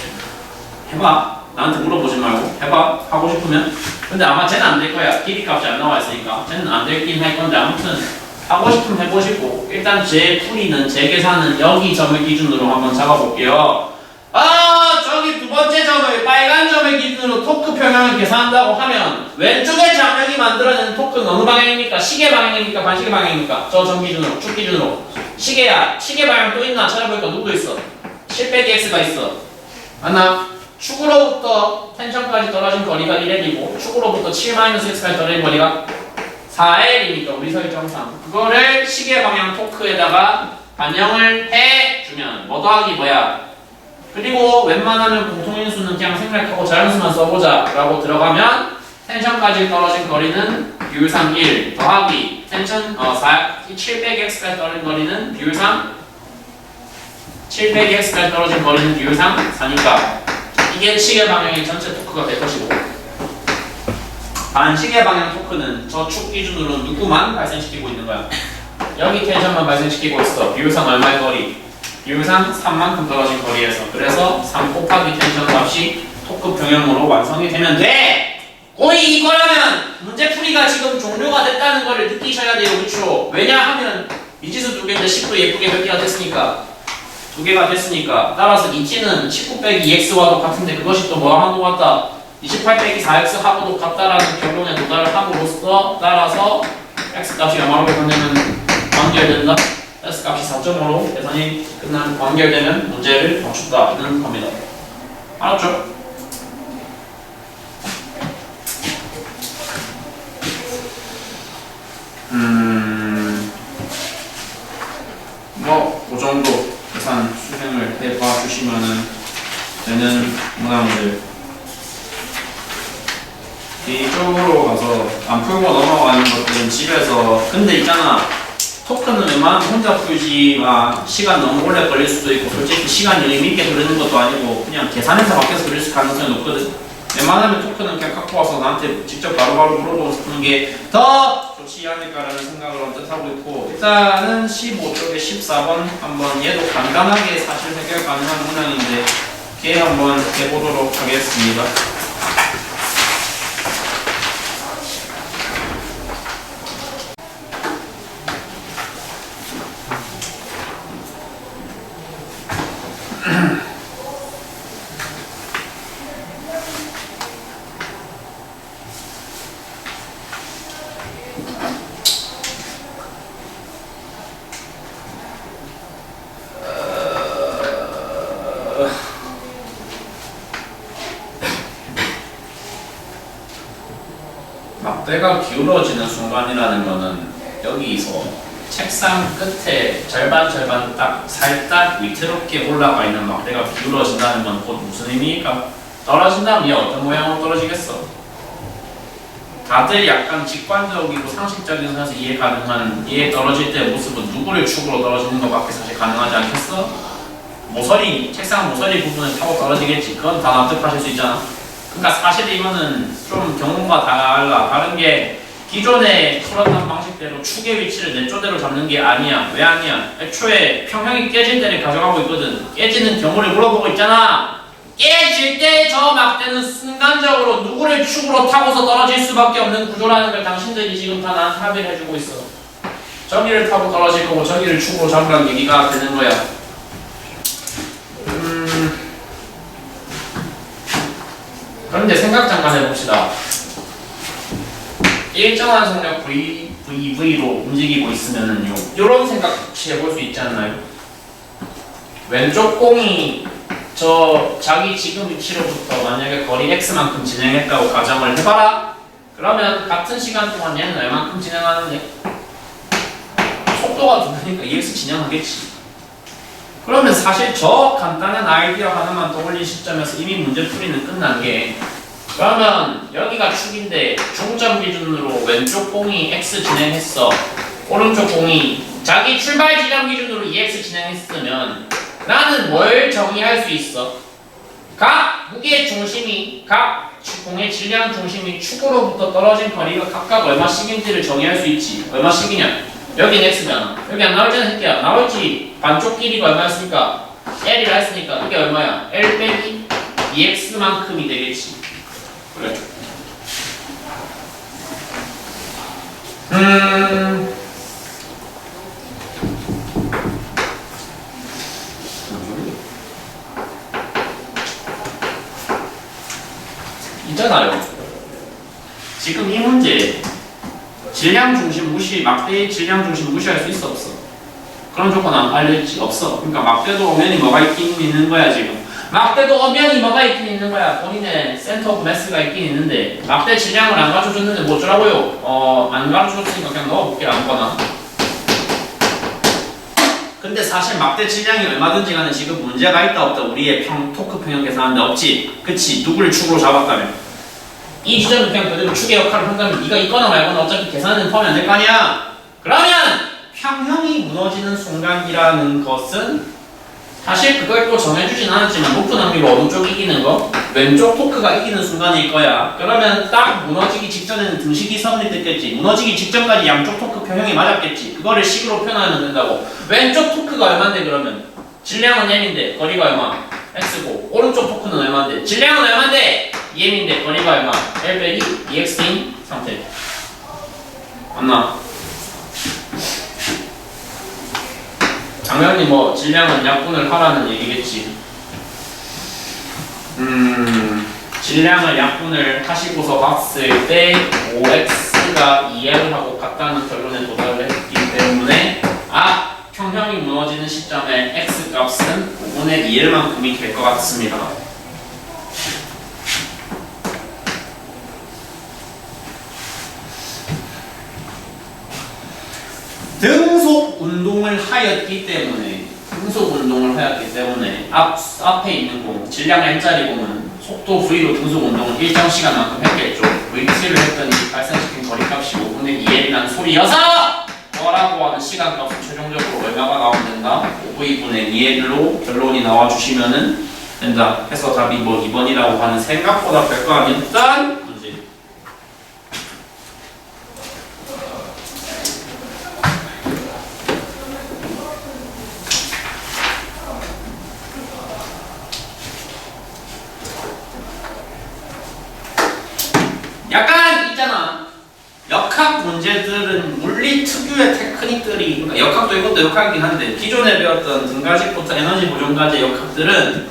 해봐. 나한테 물어보지 말고 해봐. 하고 싶으면. 근데 아마 쟤는 안 될 거야. 길이값이 안 나와 있으니까. 쟤는 안 되긴 할 건데 아무튼 하고 싶으면 해보시고 일단 제 풀이는 제 계산은 여기 점을 기준으로 한번 잡아볼게요. 아 저기 두 번째 점을 빨간 점을 기준으로 토크 평형을 계산한다고 하면 왼쪽에 장면이 만들어내는 토크는 어느 방향입니까? 시계 방향입니까? 반시계 방향입니까? 저 점 기준으로 축 기준으로 시계야. 시계 방향 또 있나? 찾아보니까 누구 있어? 7 빼기 x가 있어. 맞나? 축으로부터 텐션까지 떨어진 거리가 1L이고 축으로부터 7-x까지 떨어진 거리가 4L이니까 우리 설정상 그거를 시계 방향 토크에다가 반영을 해주면 뭐 더하기 뭐야? 그리고 웬만하면 공통인수는 그냥 생략하고 자연수만 써보자 라고 들어가면 텐션까지 떨어진 거리는 비율상 1 더하기 텐션 7 빼기 x까지 떨어진 거리는 비율상 7 빼기 x까지 떨어진 거리는 비율상 4니까 이게 시계 방향의 전체 토크가 될 것이고 반시계 방향 토크는 저 축 기준으로 누구만 발생시키고 있는 거야. 여기 텐션만 발생시키고 있어. 비율상 얼마의 거리? 비율상 3만큼 떨어진 거리에서. 그래서 3 곱하기 텐션 값이 토크 평형으로 완성이 되면 돼! 거의 이거라면 문제풀이가 지금 종료가 됐다는 걸 느끼셔야 돼요. 그쵸? 왜냐하면 미지수 두 개인데 10도 예쁘게 몇 개가 됐으니까. 두 개가 됐으니까. 따라서 이 t는 19 빼기 2x와도 같은데 그것이 또 뭐랑 한것 같다? 28 빼기 4x 하고도 같다라는 결론에 도달을 함으로써 따라서 x 값이 얼마로 계산되면 완결된다? x 값이 4.5로 계산이 끝나면 완결되면 문제를 맞춘다는 겁니다. 알았죠? 뭐 그 정도 계산 수행을 해봐 주시면은 되는 문항들 이쪽으로 가서 안 풀고 넘어가는 것들은 집에서 근데 있잖아 토크는 웬만하면 혼자 풀지 시간 너무 오래 걸릴 수도 있고 솔직히 시간 여유 있게 들리는 것도 아니고 그냥 계산해서 바뀌어서 들릴 가능성이 높거든. 웬만하면 토크는 그냥 갖고 와서 나한테 직접 바로바로 물어보고 푸는 게 더 좋지 않을까라는 생각을 언뜻 하고 있고 일단은 15쪽에 14번 한번 얘도 간단하게 사실 해결 가능한 문항인데 걔 한번 해보도록 하겠습니다. 막대가 기울어지는 순간이라는 거는 여기서 책상 끝에 절반 딱 살짝 위태롭게 올라가 있는 막대가 기울어진다는 건 곧 무슨 의미일까? 떨어진다면 얘 어떤 모양으로 떨어지겠어? 다들 약간 직관적이고 상식적인 선에서 이해 가능한 얘 떨어질 때 모습은 누구를 축으로 떨어지는 것밖에 사실 가능하지 않겠어? 모서리, 책상 모서리 부분을 타고 떨어지겠지. 그건 다 납득하실 수 있잖아. 그러니까 사실 이거는 좀 경우가 달라. 다른 게 기존에 풀었던 방식대로 축의 위치를 내 쪽대로 잡는 게 아니야. 왜 아니야? 애초에 평형이 깨질 때를 가져가고 있거든. 깨지는 경우를 물어보고 있잖아. 깨질 때 저 막대는 순간적으로 누구를 축으로 타고서 떨어질 수밖에 없는 구조라는 걸 당신들이 지금 다 나한테 합의를 해주고 있어. 저기를 타고 떨어질 거고 저기를 축으로 잡으라는 얘기가 되는 거야. 그런데 생각 잠깐 해봅시다. 일정한 속력 VV로 움직이고 있으면은요, 이런 생각 혹시 해볼 수 있지 않나요? 왼쪽 공이 저 자기 지금 위치로부터 만약에 거리 x만큼 진행했다고 가정을 해봐라. 그러면 같은 시간 동안 얘는 얼만큼 진행하는데? 속도가 두니까 EX 진행하겠지. 그러면 사실 저 간단한 아이디어 하나만 떠올린 시점에서 이미 문제 풀이는 끝난 게 그러면 여기가 축인데 중점 기준으로 왼쪽 공이 x 진행했어. 오른쪽 공이 자기 출발 지점 기준으로 2x 진행했으면 나는 뭘 정의할 수 있어? 각 무게의 중심이 각 공의 질량 중심이 축으로부터 떨어진 거리가 각각 얼마씩인지를 정의할 수 있지. 얼마씩이냐? 여긴 x잖아. 여기 안 나올잖아 새끼야. 나올지. 반쪽 길이가 얼마였으니까 L이라 했으니까 이게 얼마야? L 빼기 2x만큼이 되겠지. 그래. 있잖아요. 지금 이 문제 질량 중심 무시, 막대의 질량 중심 무시할 수 있어 없어? 그런 조건 안 알려있지? 없어. 그러니까 막대도 엄연히 뭐가 있긴 있는 거야 지금. 막대도 엄연히 뭐가 있긴 있는 거야. 본인의 센터 오브 매스가 있긴 있는데 막대 질량을 안 가르쳐줬는데 뭐 어쩌라고요? 안 가르쳐줬으니까 그냥 넣어볼게 아무거나. 근데 사실 막대 질량이 얼마든지 간에 지금 문제가 있다 없다 우리의 토크 평형 계산하는데 없지. 그치? 누구를 축으로 잡았다면 이 지점은 그냥 그대로 축의 역할을 한다면 네가 있거나 말거나 어차피 계산은 포함이 안 될 거 아니야. 그러면 평형이 무너지는 순간이라는 것은 사실 그걸 또 정해주진 않았지만 높은 확률로 어느 쪽이 이기는 거? 왼쪽 토크가 이기는 순간일 거야. 그러면 딱 무너지기 직전에는 등식이 성립됐겠지. 무너지기 직전까지 양쪽 토크 평형이 맞았겠지. 그거를 식으로 표현하면 된다고. 왼쪽 토크가 얼만데 그러면? 질량은 m인데 거리가 얼마? x고 오른쪽 토크는 얼만데? 질량은 얼만데? 2m인데 거리가 얼마? L 빼기 2x인 상태. 맞나? 당연히 뭐 질량은 약분을 하라는 얘기겠지. 질량을 약분을 하시고서 봤을 때 5x가 2l하고 같다는 결론에 도달을 했기 때문에 평형이 무너지는 시점에 x 값은 5분의 2l만큼이 될 것 같습니다. 등속 운동을 하였기 때문에 앞에 있는 공 질량 m짜리 공은 속도 v로 등속 운동을 일정 시간만큼 했겠죠. vt를 했더니 발생시킨 거리값이 5분의 2l이라는 소리여서 뭐라고 하는 시간값은 최종적으로 얼마가 나오면 된다? 5v분의 2l로 결론이 나와주시면은 된다. 해서 답이 뭐 2번이라고 하는 생각보다 별거 아니었던 문제. 약간 있잖아. 역학 문제들은 물리 특유의 테크닉들이, 그러니까 역학도 이것도 역학이긴 한데 기존에 배웠던 등가직부터 에너지 보존까지 역학들은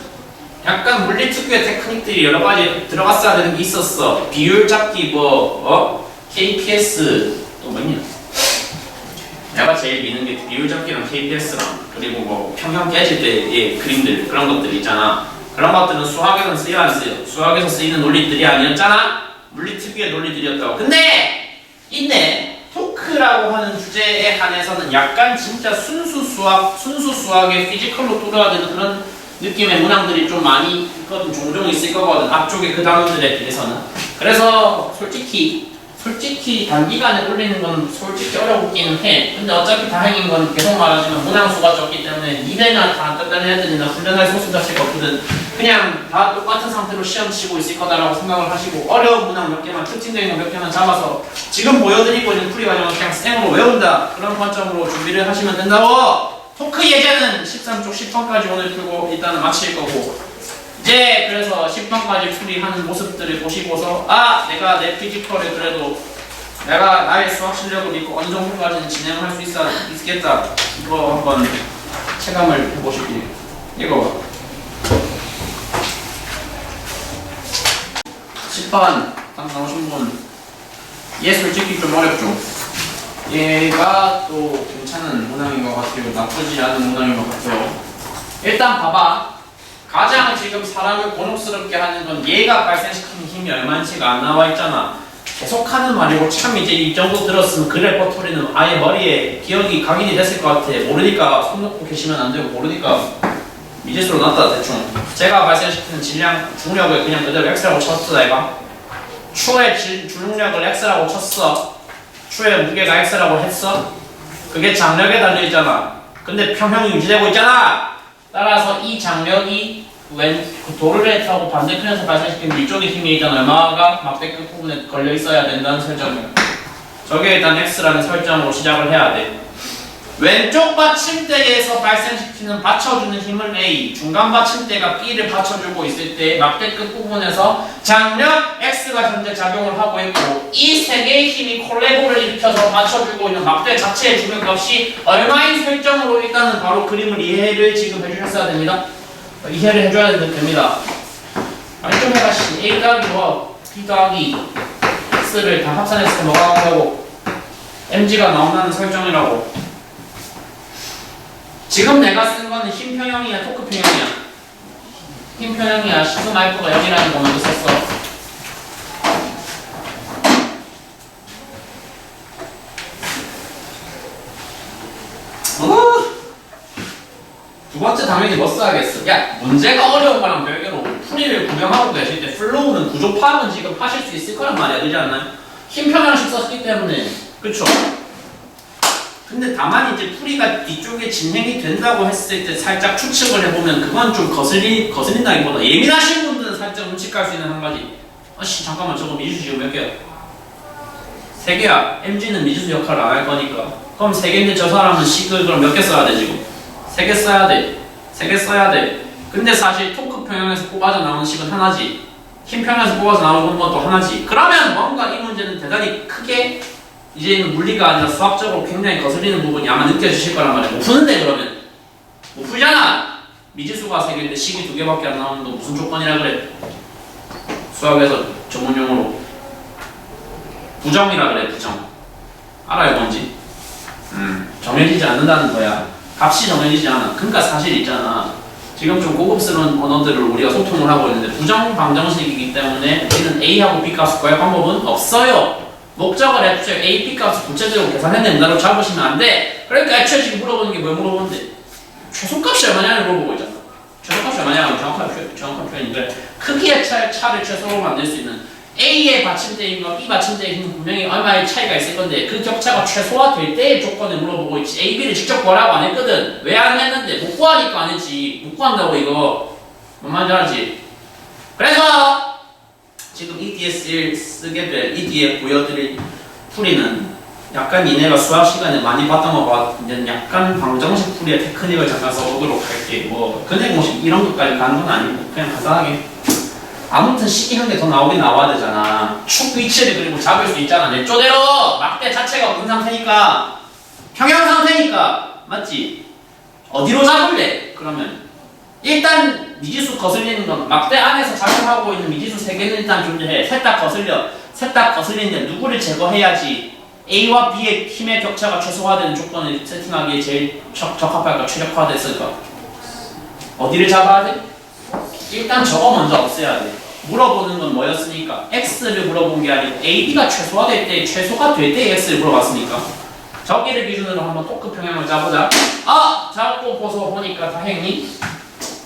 약간 물리 특유의 테크닉들이 여러 가지 들어갔어야 되는 게 있었어. 비율 잡기 KPS 또 뭐냐? 내가 제일 미는 게 비율 잡기랑 KPS랑 그리고 뭐 평형 깨질 때의 그림들 그런 것들 있잖아. 그런 것들은 수학에서는 쓰여 안 쓰여? 수학에서 쓰이는 논리들이 아니었잖아. 물리 특유의 논리들이었다고. 근데 있네. 토크라고 하는 주제에 한해서는 약간 진짜 순수 수학의 피지컬로 뚫어야 되는 그런 느낌의 문항들이 좀 많이 있거든. 종종 있을 거거든. 앞쪽에 그 단어들에 비해서는. 그래서 솔직히 단기간에 올리는 건 솔직히 어렵기는 해. 근데 어차피 다행인 건 계속 말하지만 문항수가 적기 때문에 니네나 다 어떤 애들이나 훈련할 소스 자체가 없거든. 그냥 다 똑같은 상태로 시험 치고 있을 거다라고 생각을 하시고 어려운 문항 몇 개만 특징적인 거 몇 개만 잡아서 지금 보여드리고 있는 풀이 과정을 그냥 생으로 외운다. 그런 관점으로 준비를 하시면 된다고. 토크 예제는 13쪽 10번까지 오늘 풀고 일단은 마칠 거고 이제 그래서 10번까지 풀이하는 모습들을 보시고서 내가 내 피지컬에 그래도 내가 나의 수학 실력을 믿고 어느 정도까지는 진행할 수 있겠다. 이거 한번 체감을 해보시길. 이거 10번 딱 나오신 분. 얘 솔직히 좀 어렵죠. 얘가 또 괜찮은 문항인 것 같아요. 나쁘지 않은 문항인 것 같아요. 일단 봐봐. 가장 지금 사람을 곤혹스럽게 하는 건 얘가 발생시키는 힘이 얼마인지가 안 나와 있잖아. 계속하는 말이고 참 이제 이 정도 들었으면 그 레퍼토리는 아예 머리에 기억이 각인이 됐을 것 같아. 모르니까 손 놓고 계시면 안 되고 모르니까 미지수로 놨다 대충. 제가 발생시키는 질량 중력을 그냥 그대로 x라고 쳤어. 얘가 추의 중력을 x라고 쳤어. 추의 무게가 x라고 했어. 그게 장력에 달려있잖아. 근데 평형이 유지되고 있잖아. 따라서 이 장력이 그 도르래트하고 반대편에서 발생시키는 위쪽의 힘이 일단 얼마가 막대 끝부분에 걸려 있어야 된다는 설정이에요. 저게 일단 x라는 설정으로 시작을 해야 돼. 왼쪽 받침대에서 발생시키는 받쳐주는 힘을 A, 중간 받침대가 B를 받쳐주고 있을 때 막대 끝부분에서 장력 X가 현재 작용을 하고 있고 이 세 개의 힘이 콜레보를 일으켜서 받쳐주고 있는 막대 자체의 중력값이 얼마인 설정으로 일단은 바로 그림을 이해를 지금 해주셨어야 됩니다. 이해를 해줘야 됩니다. 아니 좀 해봐. A 더하기 뭐 B 더하기 X를 다 합산했을 때 뭐가 나온다고? mg가 나온다는 설정이라고. 지금 내가 쓴 거는 힘 평형이야, 토크 평형이야? 힘 평형이야. 시그마 F가 0이라는 거 먼저 썼어. 두 번째 당연히 뭐 써야겠어? 야, 문제가 어려운 거랑 별개로 풀이를 구경하고 계실 때 플로우는 구조 파악은 지금 하실 수 있을 거란 말이야. 그렇지 않나요? 힘 평형식 썼기 때문에. 그쵸? 근데 다만 이제 풀이가 뒤쪽에 진행이 된다고 했을 때 살짝 추측을 해보면 그건 좀 거슬린다기보다 예민하신 분들은 살짝 눈치깔 수 있는 한 가지. 아씨 잠깐만 저거 미지수 지금 몇 개야? 3개야. mg는 미지수 역할을 안 할 거니까. 그럼 3개인데 저 사람은 식을 그럼 몇 개 써야 돼 지금? 3개 써야 돼. 3개 써야 돼. 근데 사실 토크 평형에서 뽑아져 나오는 식은 하나지. 힘 평형에서 뽑아져 나오는 것도 하나지. 그러면 뭔가 이 문제는 대단히 크게 이제는 물리가 아니라 수학적으로 굉장히 거슬리는 부분이 아마 느껴지실 거란 말이야. 못 푸는데 그러면 못 풀잖아. 미지수가 3개인데 식이 2개밖에 안 나오는 거 무슨 조건이라 그래? 수학에서 전문용어로 부정이라 그래. 부정. 알아요 뭔지? 정해지지 않는다는 거야. 값이 정해지지 않아. 그러니까 사실 있잖아. 지금 좀 고급스러운 언어들을 우리가 소통을 하고 있는데 부정 방정식이기 때문에 우리는 A하고 B 값을 구할 방법은 없어요. 목적을 애초에 A, B 값을 구체적으로 계산해낸다고 잡으시면 안 돼. 그러니까 애초에 지금 물어보는 게 뭘 물어보는데? 최소값이 얼마냐를 물어보고 있잖아. 최소값이 얼마냐는 정확한 표현인데 크기의 차를 최소로 만들 수 있는 A의 받침대의 힘과 B 받침대의 힘은 분명히 얼마의 차이가 있을 건데 그 격차가 최소화될 때의 조건을 물어보고 있지 A, B를 직접 구하라고 안 했거든. 왜 안 했는데? 못 구하니까 안 했지. 못 구한다고 이거. 뭔 말인지 알지? 그래서 지금 EDS1 쓰게 될 ED에 보여드릴 풀이는 약간 이내가 수학 시간에 많이 봤던 거 같은데 약간 방정식 풀이의 테크닉을 잠깐 써보도록 할게. 뭐 근해 공식 이런 것까지 가는 건 아니고 그냥 간단하게 아무튼 식이 한 개 더 나오긴 나와야 되잖아. 축 위치를 그리고 잡을 수 있잖아. 내 쪼대로 막대 자체가 무슨 상태니까 평형 상태니까 맞지? 어디로 잡을래? 그러면 일단 미지수 거슬리는 건 막대 안에서 작용하고 있는 미지수 3개는 일단 존재해. 셋 다 거슬려. 셋 다 거슬리는데 누구를 제거해야지 A와 B의 힘의 격차가 최소화되는 조건을 세팅하기에 제일 적합할까? 최적화됐을까? 어디를 잡아야 돼? 일단 저거 먼저 없애야 돼. 물어보는 건 뭐였으니까? X를 물어본 게 아니고 A, B가 최소화될 때, 최소가 될 때 X를 물어봤으니까 저기를 기준으로 한번 토크 평형을 짜보자. 아! 잡고 보소 보니까 다행히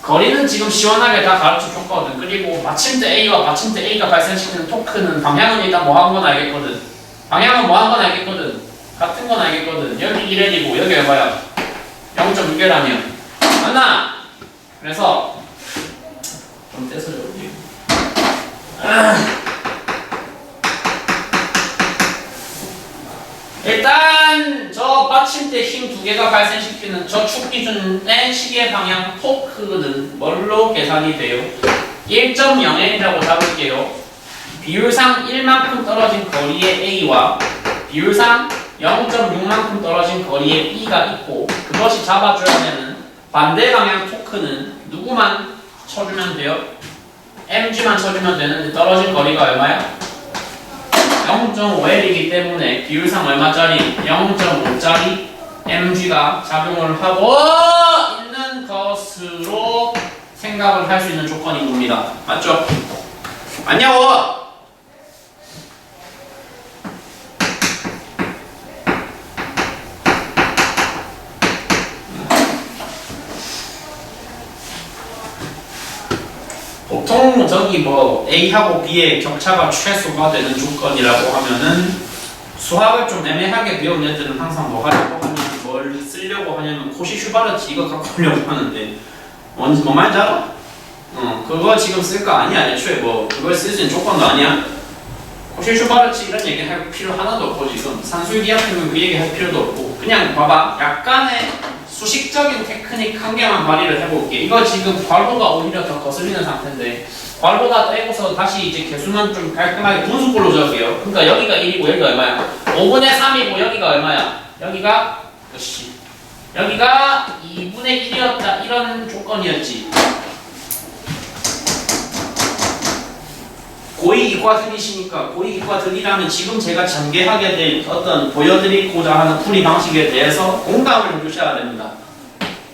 거리는 지금 시원하게 다 가르쳐 줬거든. 그리고 받침대 A와 받침대 A가 발생시키는 토크는 방향은 일단 뭐 한 건 알겠거든. 방향은 뭐 한 건 알겠거든. 같은 건 알겠거든. 여기 1L이고 여기 얼마야? 0.6L아니야. 맞나? 그래서 좀 떼서요 여기. 일단 저 받침대 힘 2개가 발생시키는 저 축 기준의 시계 방향 토크는 뭘로 계산이 돼요? 1.0L이라고 잡을게요. 비율상 1만큼 떨어진 거리의 A와 비율상 0.6만큼 떨어진 거리의 B가 있고 그것이 잡아줘야 되는 반대 방향 토크는 누구만 쳐주면 돼요? mg만 쳐주면 되는데 떨어진 거리가 얼마야? 0.5L이기 때문에 비율상 얼마짜리? 0.5짜리 mg가 작용을 하고 있는 것으로 생각을 할 수 있는 조건인 겁니다. 맞죠? 맞냐고! 보통 저기 뭐 A하고 B의 격차가 최소가 되는 조건이라고 하면은 수학을 좀 애매하게 배운 애들은 항상 뭐 하려고 하냐면 뭘 쓰려고 하냐면 코시 슈바르트 이거 갖고 오려고 하는데 뭔 말인지 알아? 그거 지금 쓸 거 아니야. 애초에 뭐 그걸 쓸 수 있는 조건도 아니야. 실수 바르치 이런 얘기 할 필요 하나도 없고 지금 산술기압이면 그 얘기 할 필요도 없고 그냥 봐봐. 약간의 수식적인 테크닉 한 개만 발휘를 해볼게. 이거 지금 괄호가 오히려 더 거슬리는 상태인데 괄호다 떼고서 다시 이제 개수만 좀 깔끔하게 분수꼴로 적을게요. 그러니까 여기가 1이고 여기가 얼마야? 5분의 3이고 여기가 얼마야? 여기가 몇시? 여기가 2분의 1이었다. 이런 조건이었지. 고의 이과들이시니까 고의 이과들이라면 지금 제가 전개하게 될 어떤 보여드리고자 하는 풀이 방식에 대해서 공감을 해주셔야 됩니다.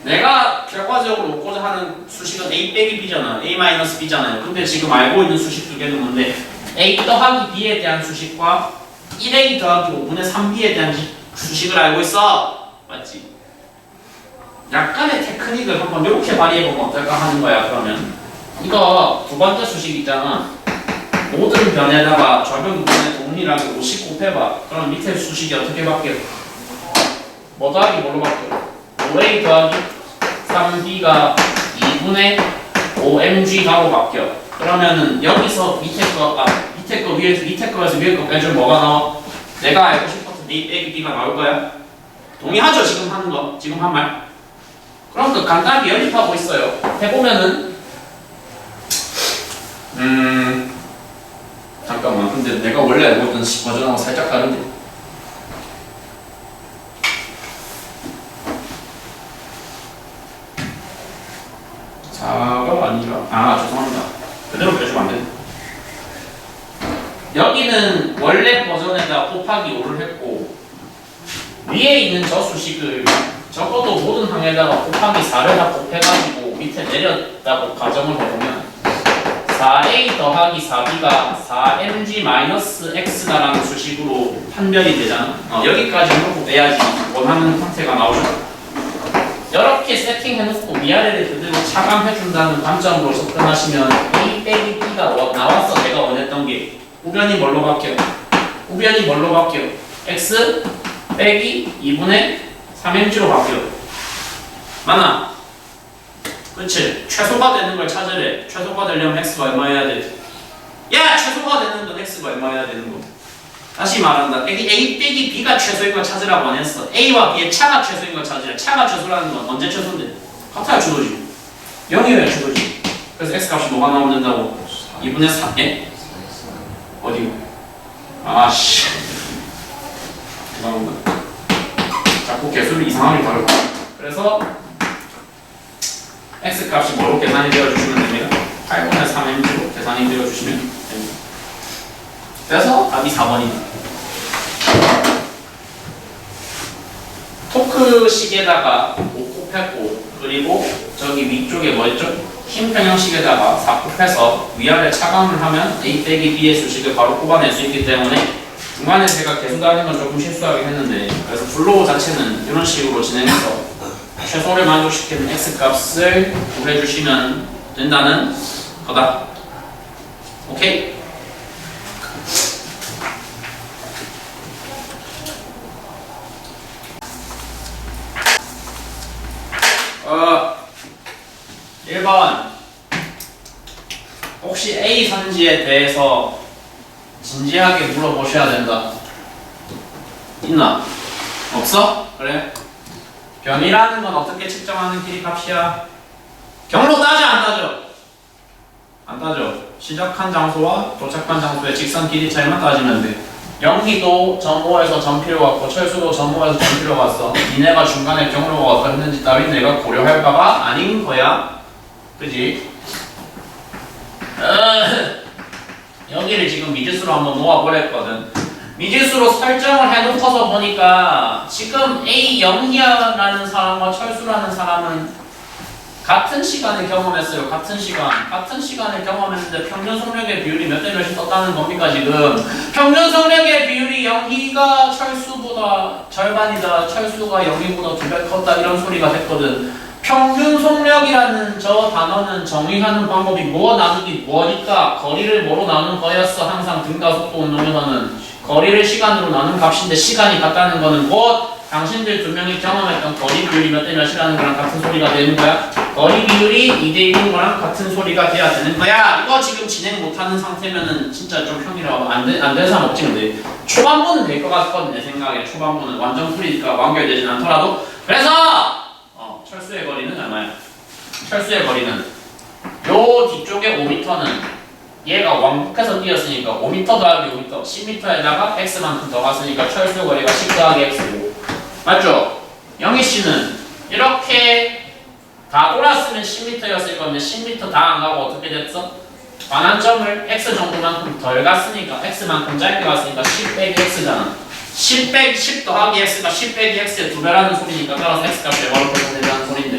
내가 결과적으로 얻고자 하는 수식은 A 빼기 B잖아. A 마이너스 B잖아요. 근데 지금 알고 있는 수식 두 개는 뭔데? A 더하기 B에 대한 수식과 1A 더하기 5분의 3B에 대한 수식을 알고 있어. 맞지? 약간의 테크닉을 한번 이렇게 발휘해보면 어떨까 하는 거야. 그러면 이거 두 번째 수식 있잖아. 모든 변에다가 좌변 부분에 동일하게 50 곱해봐. 그럼 밑에 수식이 어떻게 바뀌어? 뭐 더하기 뭘로 바뀌어? 5A 더하기 3B가 2분의 5mg가로 바뀌어. 그러면은 여기서 밑에 거 위에서 밑에 거에서 위에 거 빼주면 뭐가 나와? 내가 알고 싶었던 A 빼기 B가 나올 거야? 동의하죠? 지금 하는 거. 지금 한 말. 그럼 그 간단하게 연립하고 있어요. 해보면은 잠깐만. 근데 내가 원래 알고 있던 버전하고 살짝 다른데. 4가 아니라 죄송합니다. 그대로 빼주면 안 돼. 여기는 원래 버전에다 곱하기 5를 했고 위에 있는 저 수식을 적어도 모든 항에다가 곱하기 4를 다 곱해가지고 밑에 내렸다고 가정을 해보면 4a 더하기 4b가 4mg-x다라는 수식으로 판별이 되잖아. 여기까지 해놓고 빼야지 원하는 형태가 나오죠. 이렇게 세팅해놓고 위아래를 그대로 차감해준다는 관점으로 접근하시면 a 빼기 b가 나왔어. 내가 원했던 게 우변이 뭘로 바뀌어? 우변이 뭘로 바뀌어? x 빼기 2분의 3mg로 바뀌어. 맞나? 그치? 최소가 되는 걸 찾으래. 최소가 되려면 x가 얼마여야 돼? 야! 최소가 되는 건 x가 얼마여야 되는 거? 다시 말한다. A 빼기 b가 최소인 걸 찾으라고 안 했어. a와 b의 차가 최소인 걸 찾으래. 차가 최소라는 건 언제 최소인데? 같아야 최소지. 0이어야 최소지. 그래서 x 값이 뭐가 나오면 된다고? 2분의 3, 예? 어디? 아씨. 죄송합니다. 자꾸 개수를 이상하게 다루고. 그래서 x 값이 뭐로 계산이 되어주시면 됩니다. 8분의 3m로 계산이 되어주시면 됩니다. 그래서 답이 4번입니다. 토크식에다가 5 곱했고 그리고 저기 위쪽에 뭐였죠? 흰 평형식에다가 4 곱해서 위아래 차감을 하면 a 빼기 b의 수식을 바로 뽑아낼 수 있기 때문에 중간에 제가 계속 다는 건 조금 실수하긴 했는데 그래서 블로우 자체는 이런 식으로 진행해서 최소를 만족시키는 x값을 구해주시면 된다는 거다. 오케이? 어, 1번 혹시 A 선지에 대해서 진지하게 물어보셔야 된다. 있나? 없어? 그래? 변이라는 건 어떻게 측정하는 길이 값이야? 경로 따져 안 따져? 안 따져. 시작한 장소와 도착한 장소의 직선 길이 차이만 따지면 돼. 영희도 점호에서 점필로 갔고 철수도 점호에서 점필로 갔어. 니네가 중간에 경로가 어떻는지 따윈 내가 고려할 바가 아닌 거야. 그지? 여기를 지금 미지수로 한번 놓아버렸거든. 미지수로 설정을 해놓고서 보니까 지금 A 영희라는 사람과 철수라는 사람은 같은 시간을 경험했어요. 같은 시간을 경험했는데 평균 속력의 비율이 몇 대 몇이 떴다는 겁니까 지금? 평균 속력의 비율이 영희가 철수보다 절반이다. 철수가 영희보다 2배 컸다. 이런 소리가 됐거든. 평균 속력이라는 저 단어는 정의하는 방법이 뭐 나누기 뭐니까 거리를 뭐로 나눈 거였어. 항상 등가속도 운동에서는 거리를 시간으로 나눈 값인데 시간이 같다는 거는 뭐 당신들 두 명이 경험했던 거리 비율이 몇 대 몇이라는 거랑 같은 소리가 되는 거야. 거리 비율이 2대1인 거랑 같은 소리가 돼야 되는 거야. 이거 지금 진행 못하는 상태면은 진짜 좀 형이라고 안 되는 사람 없지. 근데 초반부는 될 것 같거든. 내 생각에 초반부는 완전 풀이니까 완결되진 않더라도. 그래서 철수의 거리는 얼마야? 철수의 거리는 요 뒤쪽에 5m는 얘가 왕복해서 뛰었으니까 5m 더하기 5m 10m에다가 x만큼 더 갔으니까 철수의 거리가 10 더하기 x고 맞죠? 영희씨는 이렇게 다 돌았으면 10m였을 건데 10m 다 안 가고 어떻게 됐어? 반환점을 x 정도만큼 덜 갔으니까 x만큼 짧게 갔으니까 10 빼기 x잖아. 10 빼기 10 더하기 x가 10 빼기 x의 2배라는 소리니까 따라서 x 값이 바로 계산된다는 소리인데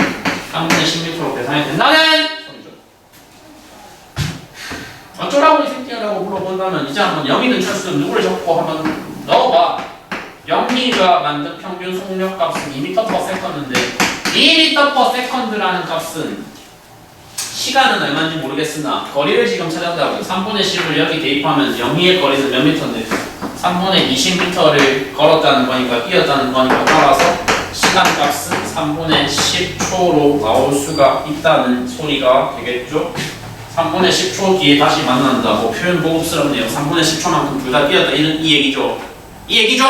3분의 10m로 계산이 된다는 소리죠. 어쩌라고 이 새끼야라고 물어본다면 이제 한번 영희는 철수는 누구를 적고 한번 넣어봐. 영희가 만든 평균 속력 값은 2m/s인데 2m/s라는 값은 시간은 얼마인지 모르겠으나 거리를 지금 찾았다고 3분의 10을 여기 대입하면 영희의 거리는 몇 미터인데 3분의 20m를 걸었다는 거니까 뛰었다는 거니까 따라서 시간 값은 3분의 10초로 나올 수가 있다는 소리가 되겠죠? 3분의 10초 뒤에 다시 만난다. 뭐 표현 고급스럽네요. 3분의 10초만큼 둘 다 뛰었다. 이 얘기죠. 이 얘기죠!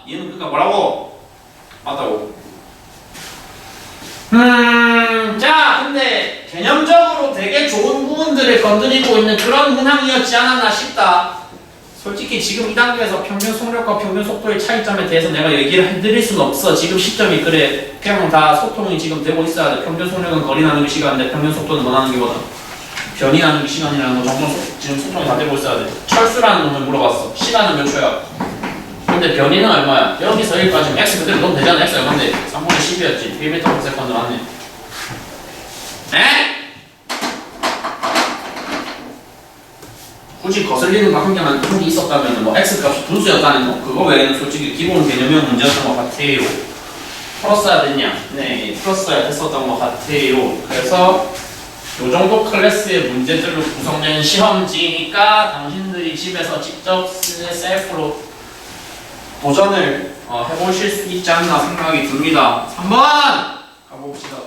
얘는 그니까 뭐라고? 맞다고. 자, 근데 개념적으로 되게 좋은 부분들을 건드리고 있는 그런 문항이었지 않았나 싶다. 솔직히 지금 이 단계에서 평균 속력과 평균 속도의 차이점에 대해서 내가 얘기를 해드릴 수는 없어. 지금 시점이 그래. 그냥 다 소통이 지금 되고 있어야 돼. 평균 속력은 거리 나누기 시간인데 평균 속도는 뭐 나누기 보다 변이 나누기 시간이라는 거 정말 지금 소통이 다 되고 있어야 돼. 철수라는 놈을 물어봤어. 시간은 몇 초야? 근데 변이는 얼마야? 여기서 여기까지 x 그대로 넣으면 되잖아. x 얼마인데? 3분의 10이었지. 1m/s 맞네. 에? 굳이 거슬리는 거 한 개 있었다면 뭐 x 값이 분수였다는 거? 그거 외에는 솔직히 기본 개념형 문제였던 것 같아요. 풀었어야 됐냐? 네, 풀었어야 됐었던 것 같아요. 그래서 요 정도 클래스의 문제들로 구성된 시험지니까 당신들이 집에서 직접 셀프로 도전을 해보실 수 있지 않나 생각이 듭니다. 3번! 가봅시다.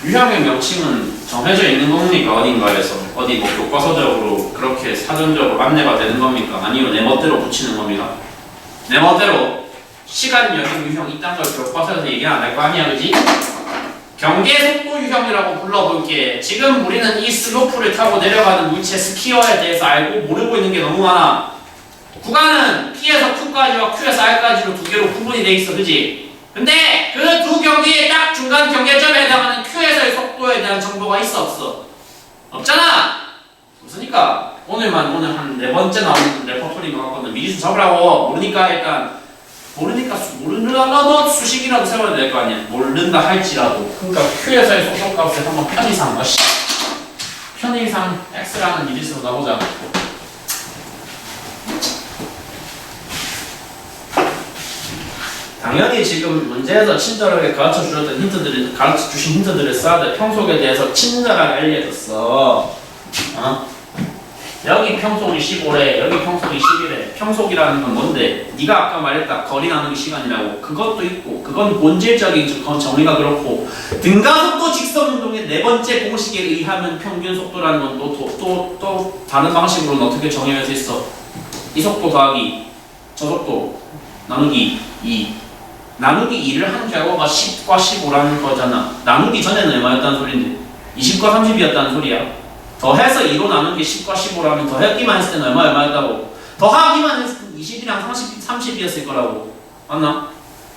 유형의 명칭은 정해져 있는 겁니까? 어딘가에서 어디 뭐 교과서적으로 그렇게 사전적으로 안내가 되는 겁니까? 아니면 내 멋대로 붙이는 겁니다. 내 멋대로 시간, 여행, 유형 이딴 걸 교과서에서 얘기 안 할 거 아니야, 그지? 경계 속도 유형이라고 불러볼게. 지금 우리는 이 슬로프를 타고 내려가는 물체 스키어에 대해서 알고 모르고 있는 게 너무 많아. 구간은 P에서 Q까지와 Q에서 R까지로 두 개로 구분이 돼 있어, 그지? 근데 그 두 경계의 딱 중간 경계점에 해당하는 Q에서의 속도에 대한 정보가 있어, 없어? 없잖아! 없으니까 오늘 한 4번째 나오는 레퍼토리인 것 같거든. 미지수 잡으라고. 모르니까 일단 모르는다도 수식이라도 세워야 될 거 아니야. 모른다 할지라도. 그러니까 Q에서의 속도값을 한번 편의상 편의상 X라는 미지수로 나오자. 당연히 지금 문제에서 친절하게 가르쳐 주신 힌트들을 써야 돼. 평속에 대해서 친절하게 알려줬어. 여기 평속이 15래, 여기 평속이 11래. 평속이라는 건 뭔데? 네가 아까 말했다. 거리 나누기 시간이라고. 그것도 있고, 그건 본질적인 정의가 그렇고, 등가속도 직선운동의 네 번째 공식에 의하면 평균 속도라는 건 또 다른 방식으로는 어떻게 정의할 수 있어? 이 속도 더하기 저 속도 나누기 2. 나누기 2를 한 결과가 10과 15라는 거잖아. 나누기 전에는 얼마였다는 소리인데? 20과 30이었다는 소리야. 더해서 2로 나눈 게 10과 15라면 더했기만 했을 때는 얼마였다고? 더하기만 했을 때는 20이랑 30이었을 거라고. 맞나?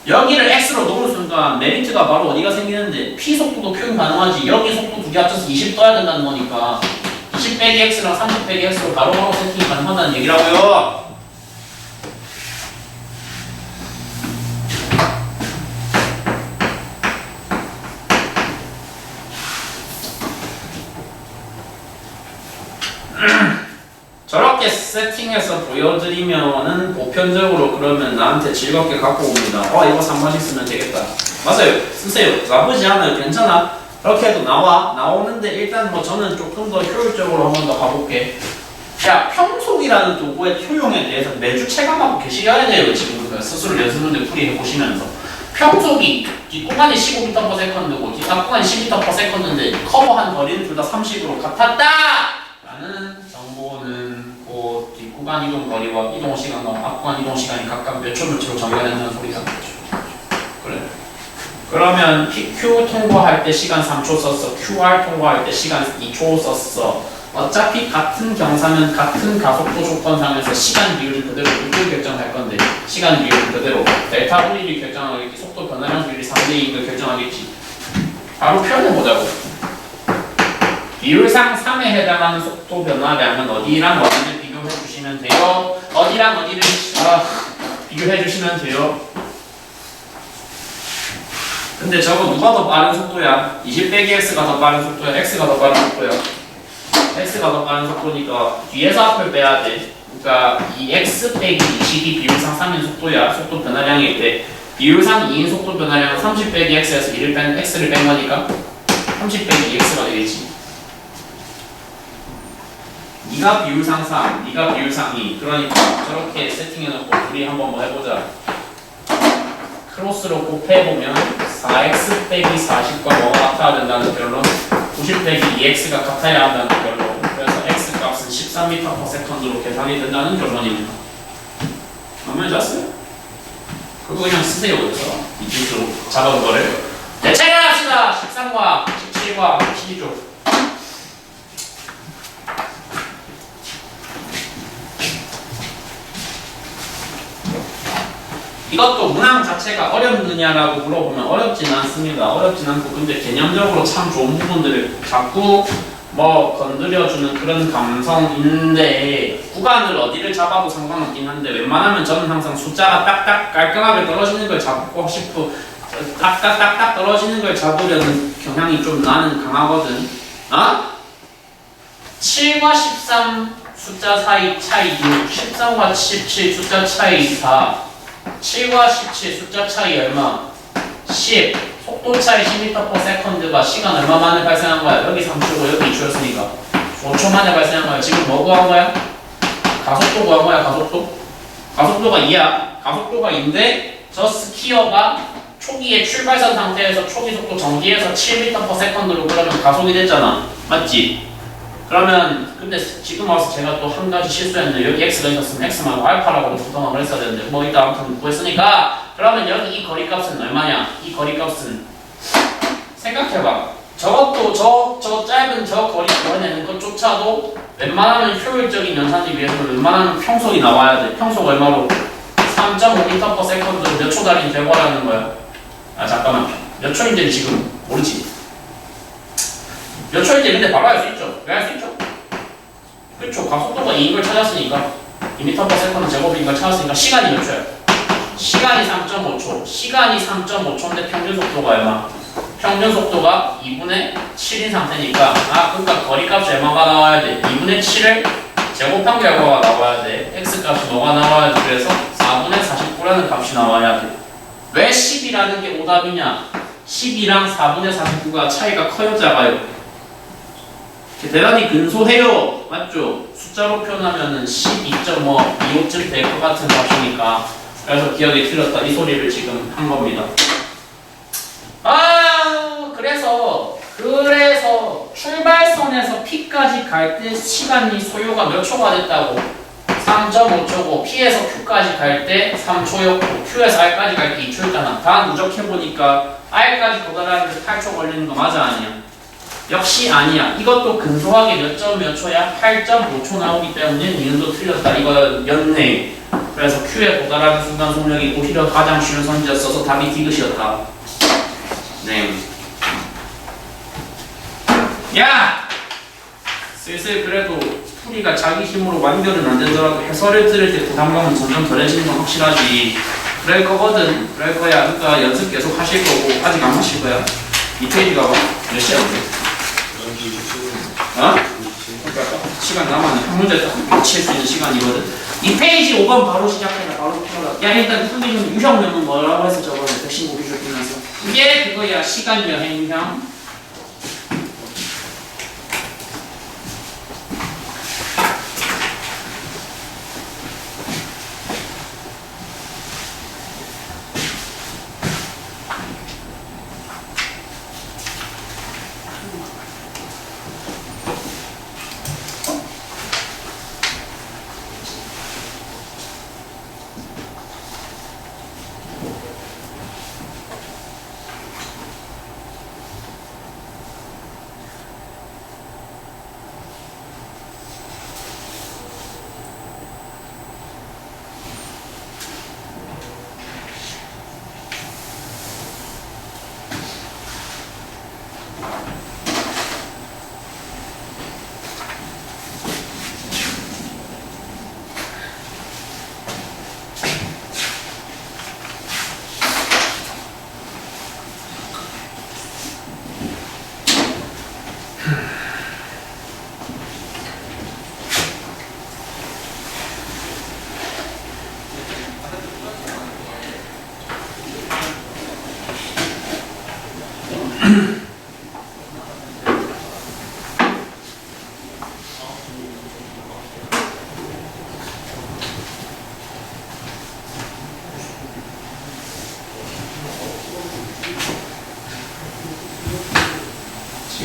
여기를 x로 놓은 순간 메리트가 바로 어디가 생기는데 p 속도도 표현 가능하지. 여기 속도 두 개 합쳐서 20 떠야 된다는 거니까 20 빼기 x랑 30 빼기 x로 바로바로 세팅이 가능하다는 얘기라고요. 저렇게 세팅해서 보여드리면은 보편적으로 그러면 나한테 즐겁게 갖고 옵니다. 이거 3번씩 쓰면 되겠다. 맞아요. 쓰세요. 나쁘지 않아요. 괜찮아. 그렇게 해도 나오는데 일단 뭐 저는 조금 더 효율적으로 한 번 더 가볼게. 야, 평속이라는 도구의 효용에 대해서 매주 체감하고 계시셔야 돼요. 지금 스스로 연습문제 풀이해 보시면서 평속이 뒷구간이 15m/s고 뒷구간이 10m/s인데 커버한 거리는 둘 다 30으로 같았다! 라는 정보는 그 뒷구간 이동 거리와 이동 시간과 앞구간 이동 시간이 각각 몇 초 몇초로 정해된다는 소리가 나죠. 그래. 그러면 PQ 통과할 때 시간 3초 썼어. QR 통과할 때 시간 2초 썼어. 어차피 같은 경사면 같은 가속도 조건상에서 시간 비율을 그대로 누구 결정할 건데 시간 비율을 그대로 델타 V를 결정하겠지. 속도 변화량 비율이 3대2인 걸 결정하겠지. 바로 표현해보자고. 비율상 3에 해당하는 속도 변화량은 어디랑 어디를 비교해 주시면 돼요. 어디랑 어디를 비교해 주시면 돼요. 근데 저거 누가 더 빠른 속도야? 20 빼기 x가 더 빠른 속도야? x가 더 빠른 속도야? x가 더 빠른 속도니까 뒤에서 앞을 빼야 돼. 그러니까 이 x 빼기 20이 비율상 3인 속도야. 속도 변화량일 때 비율상 2인 속도 변화량은 30 빼기 x에서 1을 뺀 x를 뺀 거니까 30 빼기 x가 되겠지. 네가 비율상 3, 네가 비율상 2. 그러니까 저렇게 세팅해놓고 우리 한번 뭐 해보자. 크로스로 곱해보면 4x 빼기 40과 뭐가 같아야 된다는 결론, 90 빼기 2x가 같아야 한다는 결론. 그래서 x 값은 13m/s로 계산이 된다는 결론입니다. 마음에 잤어요? 그거 그냥 쓰세요. 그래서 이 뜻으로 잡은 거를 대체를 합시다. 13과 17과 12조. 이것도 문항 자체가 어렵느냐라고 물어보면 어렵진 않습니다. 어렵진 않고 근데 개념적으로 참 좋은 부분들을 자꾸 뭐 건드려주는 그런 감성인데 구간을 어디를 잡아도 상관없긴 한데 웬만하면 저는 항상 숫자가 딱딱 깔끔하게 떨어지는 걸 잡고 싶고 딱딱딱딱 떨어지는 걸 잡으려는 경향이 좀 나는 강하거든. 7과 13 숫자 사이 차이 6, 13과 17 숫자 차이 4, 7과 17 숫자 차이 얼마? 10. 속도 차이 10m/s가 시간 얼마 만에 발생한 거야? 여기 3초고 여기 2초였으니까 5초 만에 발생한 거야. 지금 뭐 구한 거야? 가속도 구한 거야. 가속도? 가속도가 2야. 가속도가 2인데 저 스키어가 초기에 출발선 상태에서 초기 속도 정지해서 7m/s로 그러면 가속이 됐잖아. 맞지? 그러면 근데 지금 와서 제가 또 한 가지 실수했는데 여기 x가 있었으면 x 말고 알파라고 부동항을 했어야 되는데 뭐 이따 아무튼 구했으니까 그러면 여기 이 거리값은 얼마냐? 이 거리값은 생각해봐. 저것도 저 짧은 저 거리 구해내는 것조차도 웬만하면 효율적인 연산을 위해서는 웬만하면 평속이 나와야 돼. 평속 얼마로? 3.5m/s로 몇 초 달인 되고라는 거야. 아 잠깐만 몇 초인지 지금 모르지? 몇 초인지 근데 바로 알 수 있죠? 왜 알 수 있죠? 그쵸. 가속도가 2인 걸 찾았으니까 2m/s는 제곱인 걸 찾았으니까 시간이 몇 초야? 시간이 3.5초. 시간이 3.5초인데 평균 속도가 얼마? 평균 속도가 2분의 7인 상태니까 그러니까 거리값이 얼마가 나와야 돼? 2분의 7을 제곱한 결과가 나와야 돼. x값이 뭐가 나와야 돼? 그래서 4분의 49라는 값이 나와야 돼. 왜 10이라는 게 오답이냐? 10이랑 4분의 49가 차이가 커요, 작아요? 대단히 근소해요. 맞죠? 숫자로 표현하면은 12.5, 25쯤 될 것 같은 값이니까 그래서 기억이 틀렸다. 이 소리를 지금 한 겁니다. 그래서 출발선에서 P까지 갈 때 시간이 소요가 몇 초가 됐다고? 3.5초고 P에서 Q까지 갈 때 3초였고 Q에서 R까지 갈 때 2초였잖아. 다 누적해보니까 R까지 도달하는데 8초 걸리는 거 맞아 아니야? 역시 아니야. 이것도 근소하게 몇 초야? 8.5초 나오기 때문에 니은도 틀렸다. 이거였네. 그래서 Q에 도달하는 순간 속력이 오히려 가장 쉬운 선지였어서 답이 디귿이었다. 네. 야! 슬슬 그래도 풀이가 자기 힘으로 완결은 안 되더라도 해설을 들을 때 부담감은 점점 덜해지는 건 확실하지. 그럴 거거든. 그럴 거야. 그러니까 연습 계속 하실 거고 아직 안 하실 거야. 이 페이지가 몇 시야? 그러니까 시간 남았네. 한 문제 딱 칠 수 있는 시간이거든. 이 페이지 5번 바로 시작해라. 바로 풀어라. 야 일단 풀기 좀 유형명은 뭐라고 해서 저번에 백신고 비교 끝나서 이게 그거야. 시간 여행형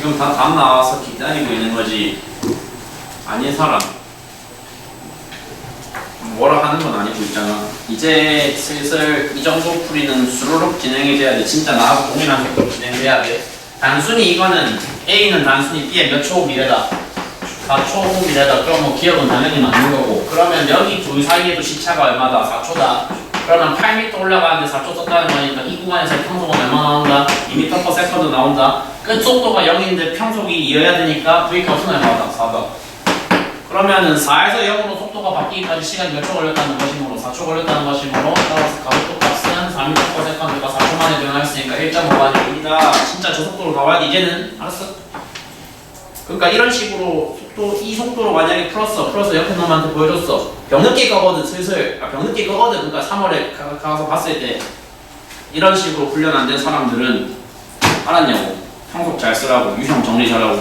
지금 다 답 나와서 기다리고 있는 거지. 아닌 사람. 뭐라 하는 건 아니고 있잖아. 이제 슬슬 이 정도 풀이는 수로록 진행이 돼야 돼. 진짜 나하고 동일한 속도로 진행돼야 돼. 단순히 이거는 A는 단순히 B의 몇 초 미래다. 4초 후 미래다. 그럼 뭐 기억은 당연히 맞는 거고. 그러면 여기 둘 사이에도 시차가 얼마다? 4초다. 그러면 8m 올라가는데 4초 썼다는 거니까 이 구간에서 평속은 얼마 나온다? 2m/s 나온다. 끝 속도가 0인데 평속이 2여야 되니까 V 값은 얼마다? 4다. 그러면은 4에서 0으로 속도가 바뀌기까지 시간이 몇 초 걸렸다는 것이므로 4초 걸렸다는 것이므로 따라서 가속도 값은 4m/s가 4초 만에 변화했으니까 1.5가 1이다. 진짜 저 속도로 나와야 돼. 이제는 알았어? 그러니까 이런 식으로 이 속도로 만약에 풀었어. 옆에 놈한테 보여줬어. 병늦게 거거든 슬슬. 병늦게 거거든. 그러니까 3월에 가서 봤을 때 이런 식으로 훈련 안 된 사람들은 알았냐고. 평속 잘 쓰라고. 유형 정리 잘하고.